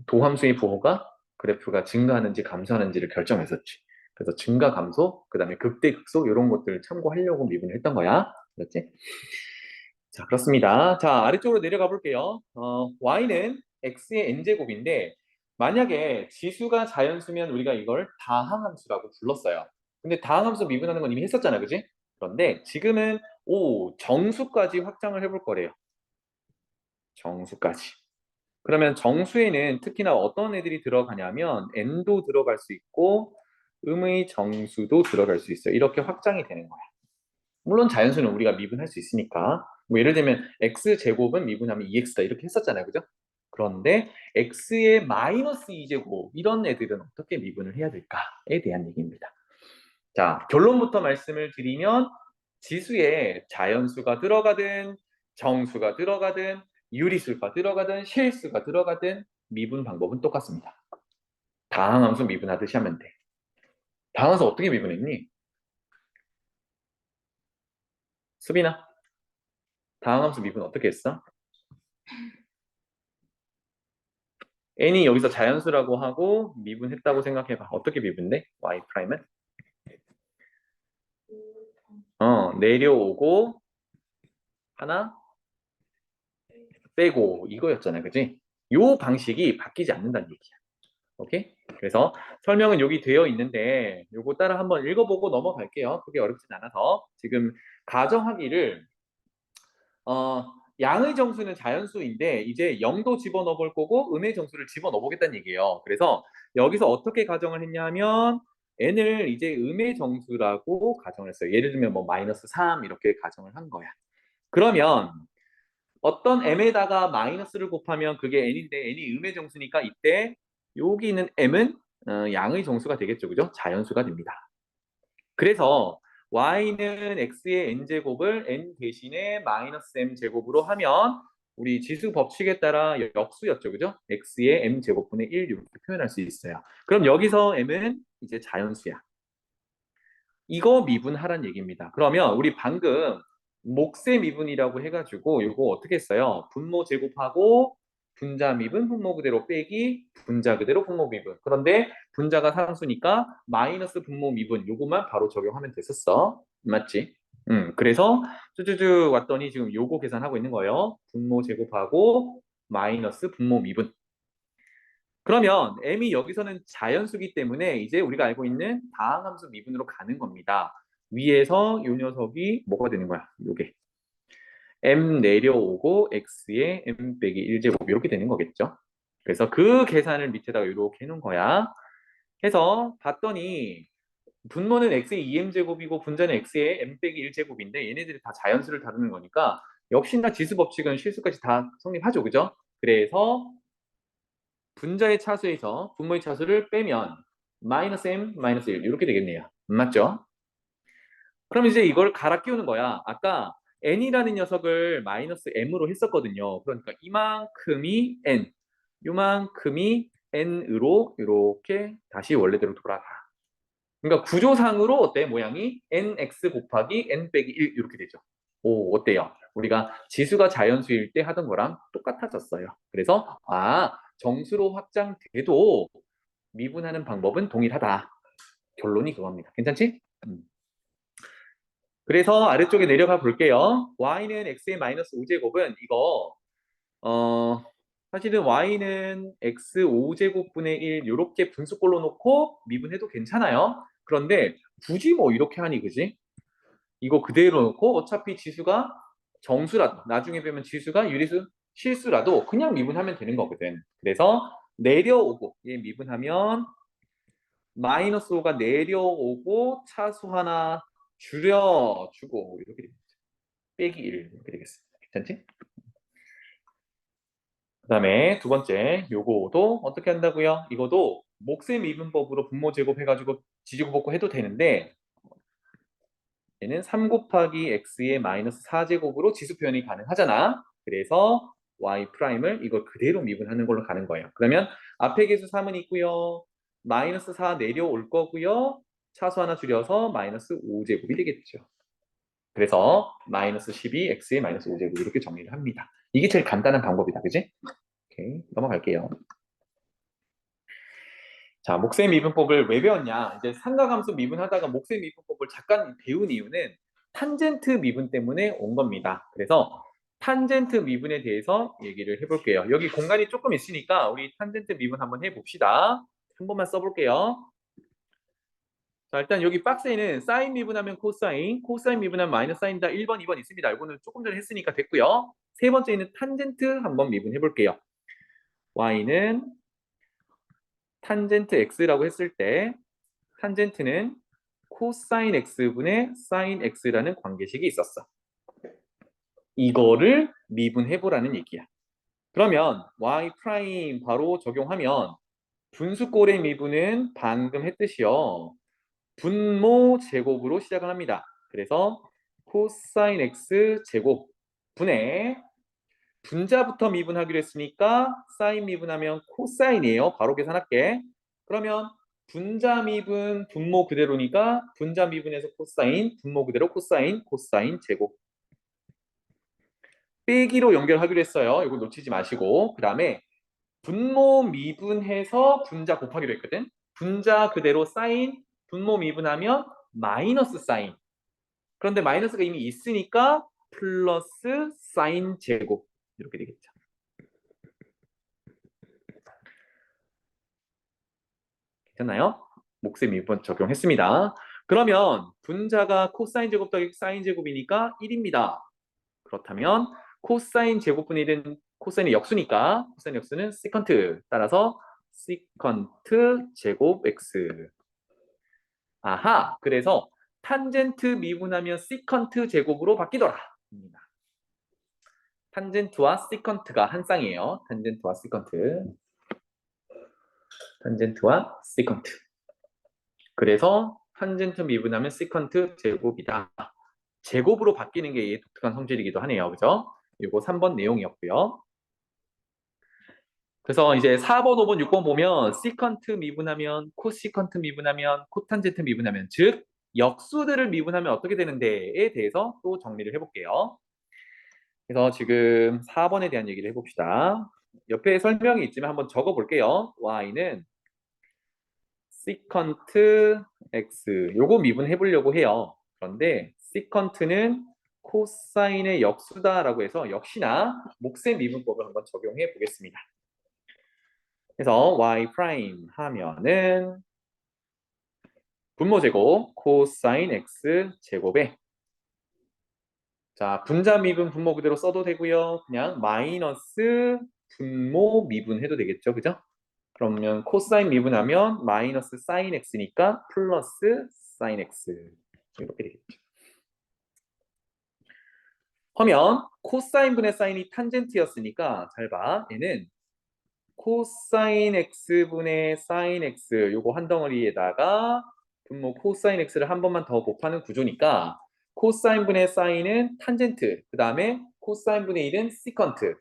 Speaker 1: 도함수의 부호가 그래프가 증가하는지 감소하는지를 결정했었지. 그래서 증가 감소, 그 다음에 극대 극소 이런 것들을 참고하려고 미분을 했던 거야. 그렇지? 자, 그렇습니다. 자, 아래쪽으로 내려가 볼게요. y는 x의 n제곱인데 만약에 지수가 자연수면 우리가 이걸 다항함수라고 불렀어요. 근데 다항함수 미분하는 건 이미 했었잖아, 그지? 그런데 지금은 정수까지 확장을 해볼 거래요. 정수까지. 그러면 정수에는 특히나 어떤 애들이 들어가냐면 n도 들어갈 수 있고 음의 정수도 들어갈 수 있어요. 이렇게 확장이 되는 거야. 물론 자연수는 우리가 미분할 수 있으니까 뭐 예를 들면 x제곱은 미분하면 2x다 이렇게 했었잖아요. 그죠? 그런데 x의 마이너스 2제곱 이런 애들은 어떻게 미분을 해야 될까에 대한 얘기입니다. 자, 결론부터 말씀을 드리면 지수에 자연수가 들어가든 정수가 들어가든 유리수가 들어가든 실수가 들어가든 미분 방법은 똑같습니다. 다항함수 미분하듯이 하면 돼. 다항함수 어떻게 미분했니? 수빈아? 다항함수 미분 어떻게 했어? n이 여기서 자연수라고 하고 미분했다고 생각해봐. 어떻게 미분돼? y 프라임은? 내려오고 하나 빼고 이거였잖아, 그지? 요 방식이 바뀌지 않는다는 얘기야. 오케이? 그래서 설명은 여기 되어 있는데 요거 따라 한번 읽어보고 넘어갈게요. 그게 어렵진 않아서. 지금 가정하기를 양의 정수는 자연수인데 이제 0도 집어넣어 볼 거고 음의 정수를 집어넣어 보겠다는 얘기예요. 그래서 여기서 어떻게 가정을 했냐 하면 n을 이제 음의 정수라고 가정을 했어요. 예를 들면 뭐 마이너스 3 이렇게 가정을 한 거야. 그러면 어떤 m에다가 마이너스를 곱하면 그게 n인데 n이 음의 정수니까 이때 여기 있는 m은 양의 정수가 되겠죠. 그죠? 자연수가 됩니다. 그래서 y는 x의 n제곱을 n 대신에 마이너스 m제곱으로 하면 우리 지수 법칙에 따라 역수였죠. 그죠? x의 m제곱분의 1 이렇게 표현할 수 있어요. 그럼 여기서 m은 이제 자연수야. 이거 미분하란 얘기입니다. 그러면 우리 방금 몫의 미분이라고 해가지고 이거 어떻게 했어요? 분모 제곱하고 분자 미분 분모 그대로 빼기 분자 그대로 분모 미분. 그런데 분자가 상수니까 마이너스 분모 미분 요거만 바로 적용하면 됐었어. 맞지? 그래서 쭈쭈쭈 왔더니 지금 요거 계산하고 있는 거예요. 분모 제곱하고 마이너스 분모 미분. 그러면 m이 여기서는 자연수기 때문에 이제 우리가 알고 있는 다항함수 미분으로 가는 겁니다. 위에서 요 녀석이 뭐가 되는 거야? 요게 m 내려오고 x의 m 빼기 1제곱 이렇게 되는 거겠죠. 그래서 그 계산을 밑에다가 이렇게 해놓은 거야. 해서 봤더니 분모는 x의 2m제곱이고 분자는 x의 m 빼기 1제곱인데 얘네들이 다 자연수를 다루는 거니까 역시나 지수 법칙은 실수까지 다 성립하죠. 그죠? 그래서 분자의 차수에서 분모의 차수를 빼면 마이너스 m, 마이너스 1 이렇게 되겠네요. 맞죠? 그럼 이제 이걸 갈아 끼우는 거야. 아까 n이라는 녀석을 마이너스 m으로 했었거든요. 그러니까 이만큼이 n, 요만큼이 n으로 이렇게 다시 원래대로 돌아가. 그러니까 구조상으로 어때? 모양이 nx 곱하기 n 빼기 1 이렇게 되죠. 오, 어때요? 우리가 지수가 자연수일 때 하던 거랑 똑같아졌어요. 그래서 정수로 확장돼도 미분하는 방법은 동일하다. 결론이 그겁니다. 괜찮지? 그래서 아래쪽에 내려가 볼게요. y는 x의 마이너스 5제곱은 이거 사실은 y는 x 5제곱분의 1 이렇게 분수꼴로 놓고 미분해도 괜찮아요. 그런데 굳이 뭐 이렇게 하니 그지? 이거 그대로 놓고 어차피 지수가 정수라도 나중에 보면 지수가 유리수 실수라도 그냥 미분하면 되는 거거든. 그래서 내려오고 얘 미분하면 마이너스 5가 내려오고 차수 하나 줄여주고 이렇게 되겠죠. 빼기 1 이렇게 되겠습니다. 괜찮지? 그 다음에 두 번째 요거도 어떻게 한다고요? 이거도 몫의 미분법으로 분모 제곱해가지고 지지고 볶고 해도 되는데 얘는 3 곱하기 x의 마이너스 4제곱으로 지수 표현이 가능하잖아. 그래서 y 프라임을 이걸 그대로 미분하는 걸로 가는 거예요. 그러면 앞에 계수 3은 있고요. 마이너스 4 내려올 거고요. 차수 하나 줄여서 마이너스 5제곱이 되겠죠. 그래서 마이너스 12 x의 마이너스 5제곱 이렇게 정리를 합니다. 이게 제일 간단한 방법이다. 그지? 오케이, 넘어갈게요. 자, 몫의 미분법을 왜 배웠냐? 이제 삼각함수 미분하다가 몫의 미분법을 잠깐 배운 이유는 탄젠트 미분 때문에 온 겁니다. 그래서 탄젠트 미분에 대해서 얘기를 해볼게요. 여기 공간이 조금 있으니까 우리 탄젠트 미분 한번 해봅시다. 한 번만 써볼게요. 자, 일단 여기 박스에는 사인 미분하면 코사인, 코사인 미분하면 마이너스 사인이다. 1번, 2번 있습니다. 이거는 조금 전에 했으니까 됐고요. 세 번째는 탄젠트 한번 미분해 볼게요. y는 탄젠트 x라고 했을 때 탄젠트는 코사인 x분의 사인 x라는 관계식이 있었어. 이거를 미분해보라는 얘기야. 그러면 y 프라임 바로 적용하면 분수꼴의 미분은 방금 했듯이요. 분모 제곱으로 시작을 합니다. 그래서 코사인 x 제곱 분의 분자부터 미분하기로 했으니까 사인 미분하면 코사인이에요. 바로 계산할게. 그러면 분자 미분 분모 그대로니까 분자 미분에서 코사인 분모 그대로 코사인 코사인 제곱 빼기로 연결하기로 했어요. 이거 놓치지 마시고. 그 다음에 분모 미분해서 분자 곱하기로 했거든. 분자 그대로 사인, 분모 미분하면 마이너스 사인. 그런데 마이너스가 이미 있으니까 플러스 사인 제곱 이렇게 되겠죠. 괜찮나요? 목세 미분 적용했습니다. 그러면 분자가 코사인 제곱 더하기 사인 제곱이니까 1입니다. 그렇다면 코사인 제곱분의 1은 코사인의 역수니까 코사인 역수는 시컨트. 따라서 시컨트 제곱 x. 아하, 그래서 탄젠트 미분하면 시컨트 제곱으로 바뀌더라. 탄젠트와 시컨트가 한 쌍이에요. 탄젠트와 시컨트. 탄젠트와 시컨트. 그래서 탄젠트 미분하면 시컨트 제곱이다. 제곱으로 바뀌는 게 독특한 성질이기도 하네요. 그죠? 이거 3번 내용이었고요. 그래서 이제 4번, 5번, 6번 보면 시컨트 미분하면 코시컨트 미분하면 코탄젠트 미분하면 즉 역수들을 미분하면 어떻게 되는데에 대해서 또 정리를 해볼게요. 그래서 지금 4번에 대한 얘기를 해봅시다. 옆에 설명이 있지만 한번 적어볼게요. y는 시컨트 x 요거 미분해 보려고 해요. 그런데 시컨트는 코사인의 역수다라고 해서 역시나 몫의 미분법을 한번 적용해 보겠습니다. 그래서 y 프라임 하면은 분모 제곱 코사인 x 제곱에 자 분자 미분 분모 그대로 써도 되고요. 그냥 마이너스 분모 미분해도 되겠죠, 그죠? 그러면 코사인 미분하면 마이너스 사인 x니까 플러스 사인 x 이렇게 되겠죠. 하면 코사인분의 사인이 탄젠트였으니까 잘 봐. 얘는 코사인 x분의 사인 x 요거 한 덩어리에다가 분모 코사인 x를 한 번만 더 곱하는 구조니까 코사인분의 사인은 탄젠트 그 다음에 코사인분의 1은 시컨트.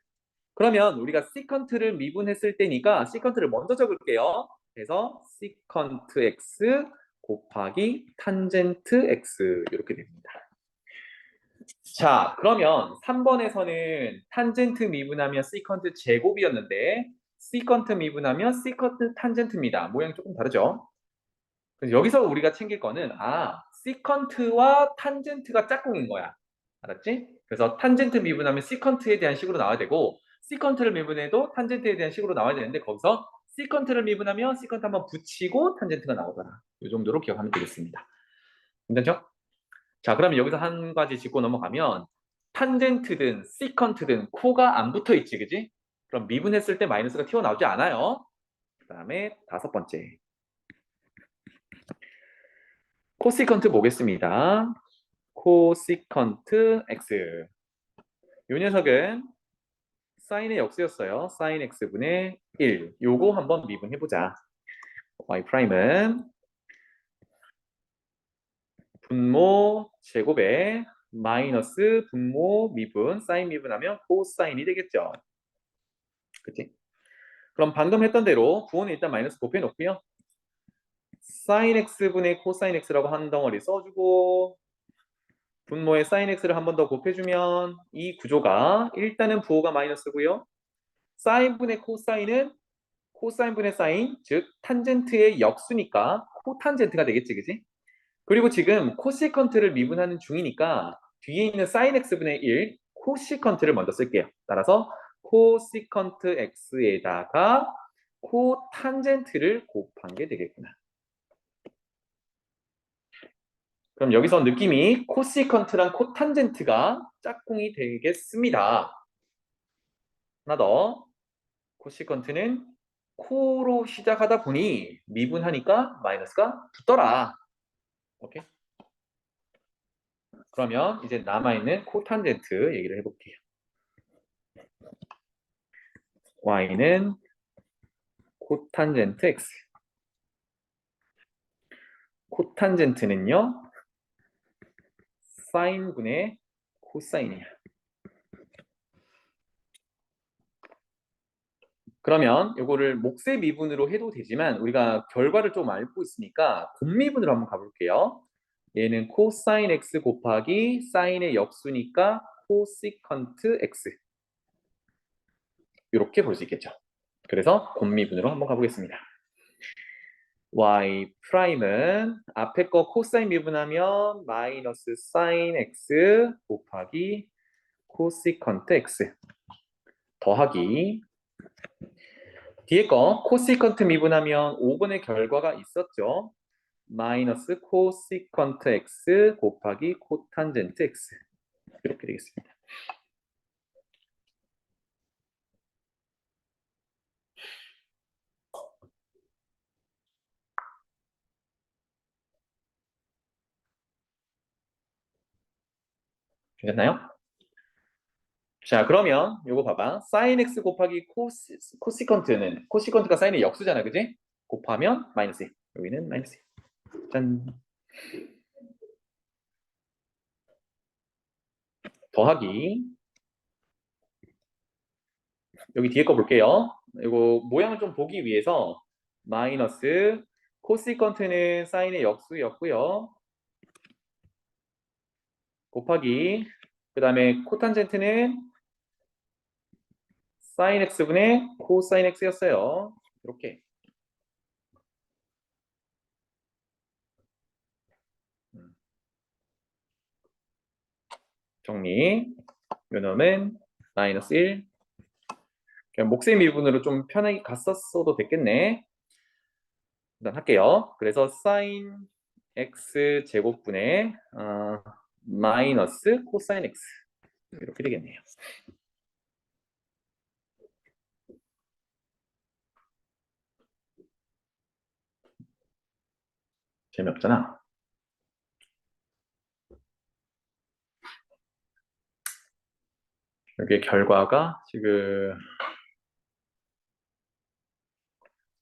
Speaker 1: 그러면 우리가 시컨트를 미분했을 때니까 시컨트를 먼저 적을게요. 그래서 시컨트 x 곱하기 탄젠트 x 이렇게 됩니다. 자, 그러면 3번에서는 탄젠트 미분하면 시컨트 제곱이었는데 시컨트 미분하면 시컨트 탄젠트입니다. 모양이 조금 다르죠? 그래서 여기서 우리가 챙길 거는 시컨트와 탄젠트가 짝꿍인 거야. 알았지? 그래서 탄젠트 미분하면 시컨트에 대한 식으로 나와야 되고 시컨트를 미분해도 탄젠트에 대한 식으로 나와야 되는데 거기서 시컨트를 미분하면 시컨트 한번 붙이고 탄젠트가 나오더라. 이 정도로 기억하면 되겠습니다. 괜찮죠? 자, 그러면 여기서 한 가지 짚고 넘어가면 탄젠트든 시컨트든 코가 안 붙어 있지, 그지? 그럼 미분했을 때 마이너스가 튀어나오지 않아요. 그 다음에 5번째. 코시컨트 보겠습니다. 코시컨트 x. 이 녀석은 사인의 역수였어요. 사인 x분의 1. 요거 한번 미분해보자. y 프라임은 분모 제곱에 마이너스 분모 미분, 사인 미분하면 코사인이 되겠죠. 그치? 그럼 방금 했던 대로 부호는 일단 마이너스 곱해놓고요. 사인 x분의 코사인 x라고 한 덩어리 써주고 분모에 사인 x를 한 번 더 곱해주면 이 구조가 일단은 부호가 마이너스고요. 사인분의 코사인은 코사인분의 사인, 즉 탄젠트의 역수니까 코탄젠트가 되겠지, 그지? 그리고 지금 코시컨트를 미분하는 중이니까 뒤에 있는 사인 x분의 1 코시컨트를 먼저 쓸게요. 따라서 코시컨트 x에다가 코탄젠트를 곱한 게 되겠구나. 그럼 여기서 느낌이 코시컨트랑 코탄젠트가 짝꿍이 되겠습니다. 하나 더. 코시컨트는 코로 시작하다 보니 미분하니까 마이너스가 붙더라. 오케이? 그러면 이제 남아있는 코탄젠트 얘기를 해볼게요. y는 코탄젠트 x. 코탄젠트는요, 사인분의 코사인이야. 그러면 이거를 몫의 미분으로 해도 되지만 우리가 결과를 좀 알고 있으니까 곱미분으로 한번 가볼게요. 얘는 코사인 x 곱하기 사인의 역수니까 코시컨트 x 이렇게 볼 수 있겠죠. 그래서 곱미분으로 한번 가보겠습니다. y 프라임은 앞에 거 코사인 미분하면 마이너스 사인 x 곱하기 코시컨트 x 더하기 뒤에 거 코시컨트 미분하면 5분의 결과가 있었죠. 마이너스 코시컨트 x 곱하기 코탄젠트 x 이렇게 되겠습니다. 괜찮나요? 자, 그러면 요거 봐봐. 사인 x 곱하기 코시컨트는 코시컨트가 사인의 역수잖아, 그지? 곱하면 마이너스 1. 여기는 마이너스 1. 짠. 더하기 여기 뒤에 거 볼게요. 이거 모양을 좀 보기 위해서 마이너스 코시컨트는 사인의 역수였고요. 곱하기 그 다음에 코탄젠트는 사인 x분의 코사인 x였어요. 이렇게 정리. 요놈은 마이너스 1. 그냥 목셈 미분으로 좀 편하게 갔었어도 됐겠네. 일단 할게요. 그래서 사인 x 제곱분의 마이너스 코사인 x 이렇게 되겠네요. 재미없잖아. 여기 결과가 지금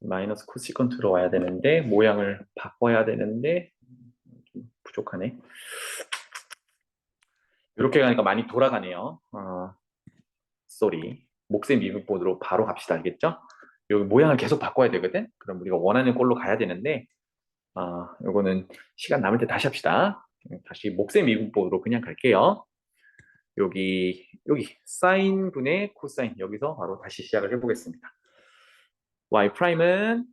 Speaker 1: 마이너스 코시컨트로 와야 되는데 모양을 바꿔야 되는데 좀 부족하네. 이렇게 가니까 많이 돌아가네요. 쏘리. 목셈 미분법으로 바로 갑시다. 알겠죠? 여기 모양을 계속 바꿔야 되거든. 그럼 우리가 원하는 꼴로 가야 되는데 요거는 시간 남을 때 다시 합시다. 다시 목셈 미분법으로 그냥 갈게요. 여기 사인 분의 코사인 여기서 바로 다시 시작을 해보겠습니다. y 프라임은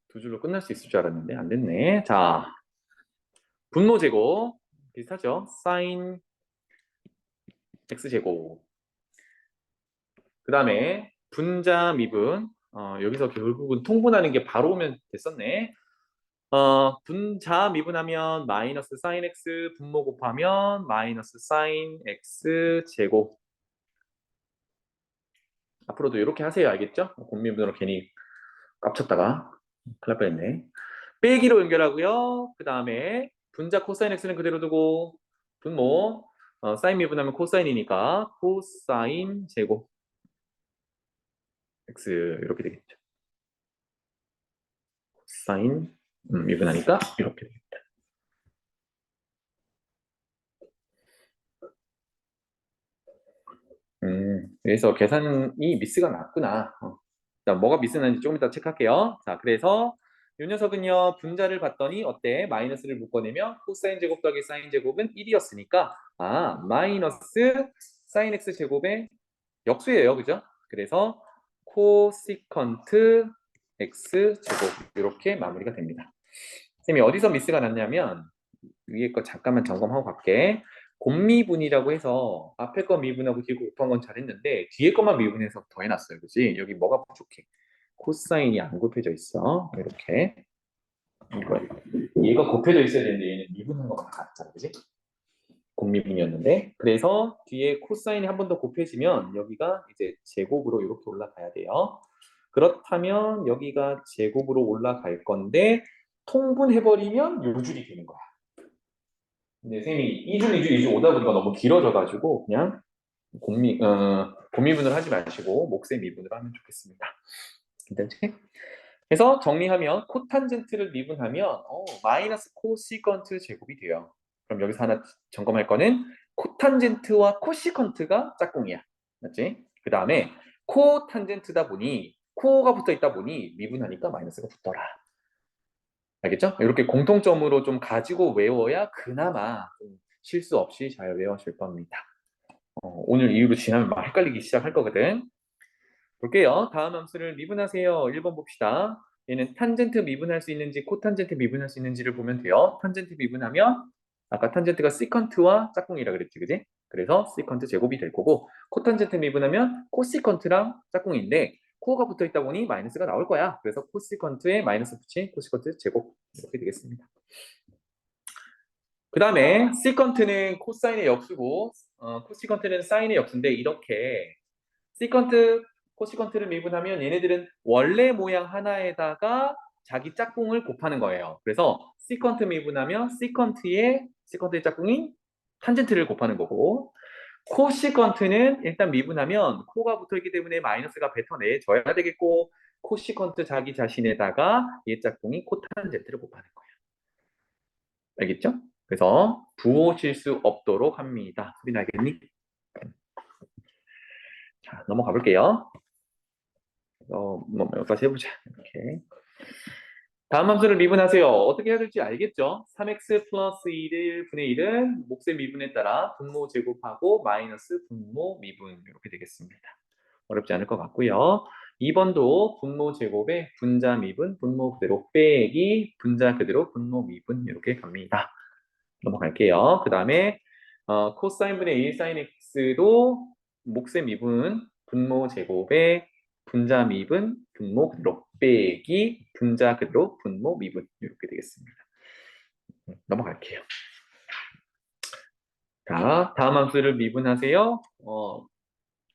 Speaker 1: 두 줄로 끝날 수 있을 줄 알았는데 안 됐네. 자, 분모 제곱 비슷하죠? 사인 x제곱 그 다음에 분자 미분 여기서 결국은 통분하는 게 바로 오면 됐었네. 분자 미분하면 마이너스 사인 x 분모 곱하면 마이너스 사인 x 제곱 앞으로도 이렇게 하세요. 알겠죠? 곱미분으로 괜히 깝쳤다가 큰일 날 뻔했네. 빼기로 연결하고요. 그 다음에 분자 코사인 x는 그대로 두고 분모 사인 미분하면 코사인이니까 코사인 제곱 x 이렇게 되겠죠. 사인 미분하니까 이렇게 되겠다. 그래서 계산이 미스가 났구나. 자, 뭐가 미스 났는지 조금 이따 체크할게요. 자, 그래서 이 녀석은요, 분자를 봤더니 어때? 마이너스를 묶어내면 코사인 제곱 더하기 사인 제곱은 1이었으니까 마이너스 사인 x 제곱의 역수예요. 그죠? 그래서 코시컨트 x 제곱 이렇게 마무리가 됩니다. 선생님이 어디서 미스가 났냐면 위에 거 잠깐만 점검하고 갈게. 곱미분이라고 해서 앞에 거 미분하고 뒤에 거 곱한 건 잘했는데 뒤에 거만 미분해서 더해놨어요. 그지? 여기 뭐가 부족해? 코사인이 안 곱해져 있어. 이렇게. 얘가 곱해져 있어야 되는데 얘는 미분한 것만 같잖아. 그지? 곱미분이었는데 그래서 뒤에 코사인이 한 번 더 곱해지면 여기가 이제 제곱으로 이렇게 올라가야 돼요. 그렇다면 여기가 제곱으로 올라갈 건데 통분해버리면 요 줄이 되는 거야. 근데 선생님이 2줄, 2줄, 2줄 오다 보니까 너무 길어져가지고 그냥 곱미분을 하지 마시고 목셈 미분을 하면 좋겠습니다. 괜찮지? 그래서 정리하면 코탄젠트를 미분하면 마이너스 코시컨트 제곱이 돼요. 그럼 여기서 하나 점검할 거는 코탄젠트와 코시컨트가 짝꿍이야. 맞지? 그 다음에 코탄젠트다 보니 코가 붙어 있다 보니 미분하니까 마이너스가 붙더라. 알겠죠? 이렇게 공통점으로 좀 가지고 외워야 그나마 좀 실수 없이 잘 외워질 겁니다. 오늘 이후로 지나면 막 헷갈리기 시작할 거거든. 볼게요. 다음 함수를 미분하세요. 1번 봅시다. 얘는 탄젠트 미분할 수 있는지 코탄젠트 미분할 수 있는지를 보면 돼요. 탄젠트 미분하면 아까 탄젠트가 시컨트와 짝꿍이라 그랬지, 그지? 그래서 시컨트 제곱이 될 거고 코탄젠트 미분하면 코시컨트랑 짝꿍인데 코어가 붙어 있다 보니 마이너스가 나올 거야. 그래서 코시컨트에 마이너스 붙인 코시컨트 제곱 이렇게 되겠습니다. 그 다음에 시컨트는 코사인의 역수고 코시컨트는 사인의 역수인데 이렇게 시컨트, 코시컨트를 미분하면 얘네들은 원래 모양 하나에다가 자기 짝꿍을 곱하는 거예요. 그래서 시컨트 미분하면 시컨트의 짝꿍인 탄젠트를 곱하는 거고 코시컨트는 일단 미분하면 코가 붙어있기 때문에 마이너스가 뱉어내줘야 되겠고 코시컨트 자기 자신에다가 얘 짝꿍이 코탄젠트를 곱하는 거예요. 알겠죠? 그래서 부호실 수 없도록 합니다. 소리 나겠니? 자, 넘어가 볼게요. 여기까지 해보자. 이렇게. 다음 함수를 미분하세요. 어떻게 해야 될지 알겠죠? 3x 플러스 1을 분의 1은 몫의 미분에 따라 분모 제곱하고 마이너스 분모 미분 이렇게 되겠습니다. 어렵지 않을 것 같고요. 2번도 분모 제곱에 분자 미분, 분모 그대로 빼기, 분자 그대로 분모 미분 이렇게 갑니다. 넘어갈게요. 그 다음에 코사인 분의 1 사인 x도 몫의 미분, 분모 제곱에 분자 미분, 분모 그대로 빼기, 분자 그대로 분모 미분 이렇게 되겠습니다. 넘어갈게요. 자, 다음 함수를 미분하세요.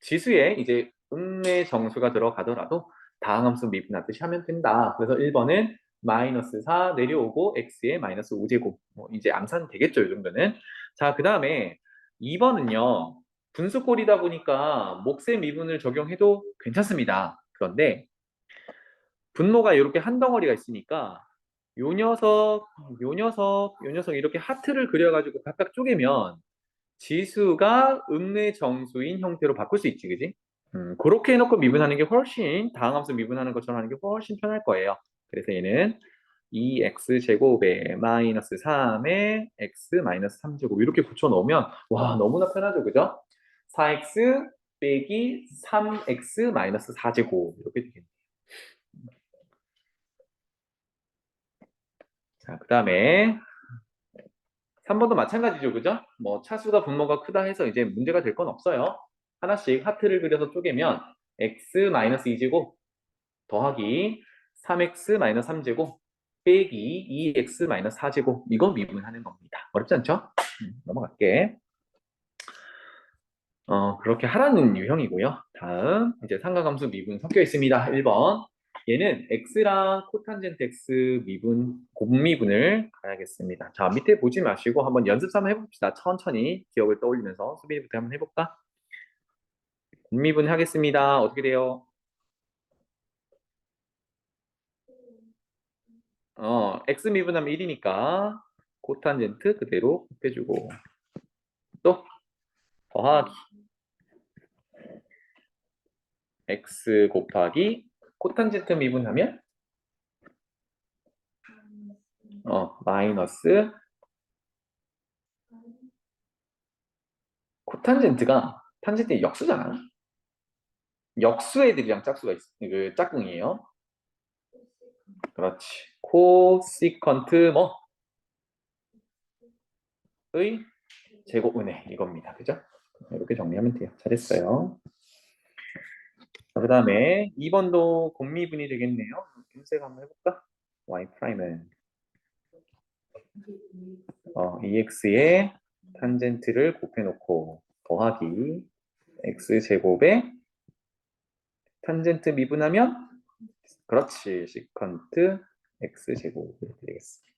Speaker 1: 지수에 이제 음의 정수가 들어가더라도 다음 함수 미분하듯이 하면 된다. 그래서 1번은 마이너스 4 내려오고 x에 마이너스 5제곱 이제 암산 되겠죠, 이 정도는. 자, 그 다음에 2번은요. 분수꼴이다 보니까 몫의 미분을 적용해도 괜찮습니다. 그런데 분모가 이렇게 한 덩어리가 있으니까 요 녀석, 요 녀석 이렇게 하트를 그려가지고 각각 쪼개면 지수가 음의 정수인 형태로 바꿀 수 있지, 그지? 그렇게 해놓고 미분하는 게 훨씬 다항함수 미분하는 것처럼 하는 게 훨씬 편할 거예요. 그래서 얘는 2x제곱에 마이너스 3에 x 마이너스 3제곱 이렇게 붙여놓으면 와 너무나 편하죠, 그죠? 4x 빼기 3x 마이너스 4제곱 이렇게 되겠네요. 자, 그 다음에 3번도 마찬가지죠, 그죠? 뭐 차수가 분모가 크다 해서 이제 문제가 될 건 없어요. 하나씩 하트를 그려서 쪼개면 x-2제곱 더하기 3x-3제곱 빼기 2x-4제곱 이거 미분하는 겁니다. 어렵지 않죠? 넘어갈게. 그렇게 하라는 유형이고요. 다음 이제 삼각함수 미분 섞여 있습니다. 1번 얘는 x랑 코탄젠트 x 미분 곱미분을 가야겠습니다. 자, 밑에 보지 마시고 한번 연습 삼아 해봅시다. 천천히 기억을 떠올리면서 수빈이부터 한번 해볼까? 곱미분 하겠습니다. 어떻게 돼요? x 미분하면 1이니까 코탄젠트 그대로 곱해주고 또 더하기 x 곱하기 코탄젠트 미분하면 마이너스 코탄젠트가 탄젠트의 역수잖아. 역수 애들이랑 짝수가 그 짝꿍이에요. 그렇지. 코시컨트 뭐의 제곱은의 이겁니다. 그죠? 이렇게 정리하면 돼요. 잘했어요. 그 다음에 2번도 곱미분이 되겠네요. 검색 한번 해볼까? y 프라임은 ex의 탄젠트를 곱해놓고 더하기 x제곱에 탄젠트 미분하면 그렇지. 시컨트 x제곱 이렇게 되겠습니다.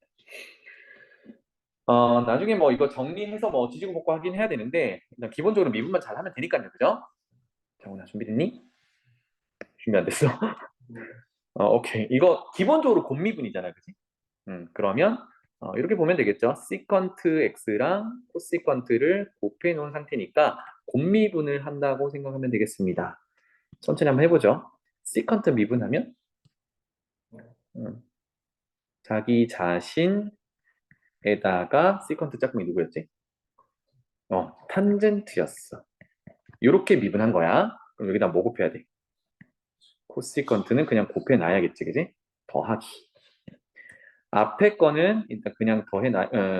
Speaker 1: 나중에 뭐 이거 정리해서 뭐 뒤지고 볶고 하긴 해야 되는데 일단 기본적으로 미분만 잘하면 되니까요. 그죠? 정훈아 준비됐니? 준비 안 됐어? 오케이. 이거 기본적으로 곱미분이잖아. 그지? 그러면 이렇게 보면 되겠죠. 시컨트 x랑 코시컨트를 곱해 놓은 상태니까 곱미분을 한다고 생각하면 되겠습니다. 천천히 한번 해보죠. 시컨트 미분하면 자기 자신에다가 시컨트 짝꿍이 누구였지? 탄젠트였어. 이렇게 미분한 거야. 그럼 여기다 뭐 곱해야 돼? 코시컨트는 그냥 곱해놔야겠지, 그지? 더하기. 앞에 거는 일단 그냥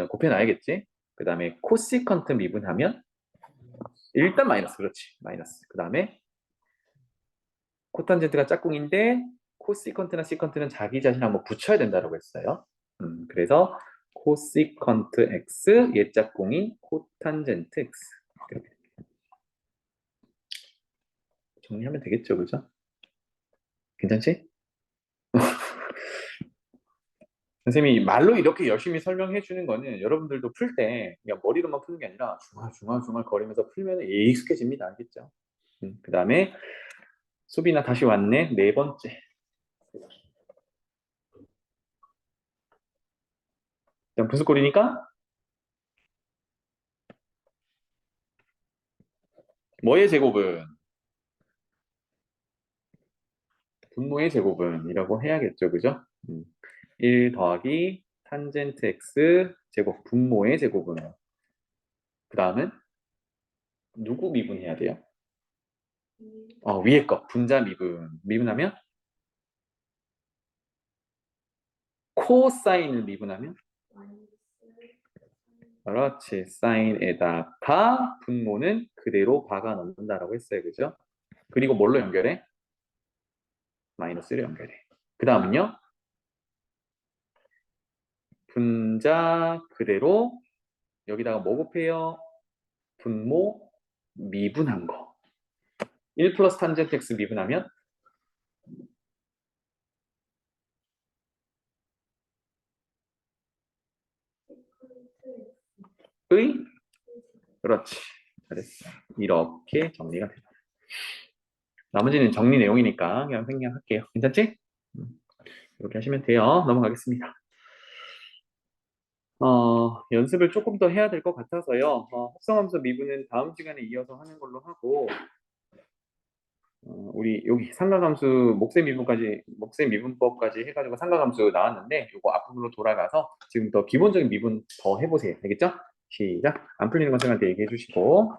Speaker 1: 곱해놔야겠지? 그 다음에 코시컨트 미분하면 일단 마이너스, 그렇지. 마이너스. 그 다음에 코탄젠트가 짝꿍인데 코시컨트나 시컨트는 자기 자신 한번 붙여야 된다고 했어요. 그래서 코시컨트 x 얘 짝꿍이 코탄젠트 x. 이렇게 정리하면 되겠죠, 그죠? 괜찮지? 선생님이 말로 이렇게 열심히 설명해 주는 거는 여러분들도 풀 때 그냥 머리로만 푸는 게 아니라 중얼중얼 거리면서 풀면 익숙해집니다. 알겠죠? 그 다음에 수빈아 다시 왔네. 네 번째. 그럼 무슨 꼴이니까? 뭐의 제곱은? 분모의 제곱은이라고 해야겠죠. 그죠? 1 더하기 탄젠트 x 제곱 분모의 제곱은 그 다음은 누구 미분해야 돼요? 위에 거 분자 미분하면 코사인을 미분하면 그렇지 사인에다가 분모는 그대로 박아 넣는다라고 했어요. 그죠? 그리고 뭘로 연결해? 마이너스로 연결해. 그 다음은요 분자 그대로 여기다가 뭐 곱해요? 분모 미분한 거. 1 플러스 탄젠트 x 미분하면 의? 그렇지. 잘했어. 이렇게 정리가 됩니다. 나머지는 정리 내용이니까 그냥 생략할게요. 괜찮지? 이렇게 하시면 돼요. 넘어가겠습니다. 연습을 조금 더 해야 될 것 같아서요. 합성함수 미분은 다음 시간에 이어서 하는 걸로 하고, 우리 여기 삼각함수 목세 미분법까지 해가지고 삼각함수 나왔는데, 이거 앞부분으로 돌아가서 지금 더 기본적인 미분 더 해보세요. 알겠죠? 시작. 안 풀리는 건 쌤한테 얘기해 주시고.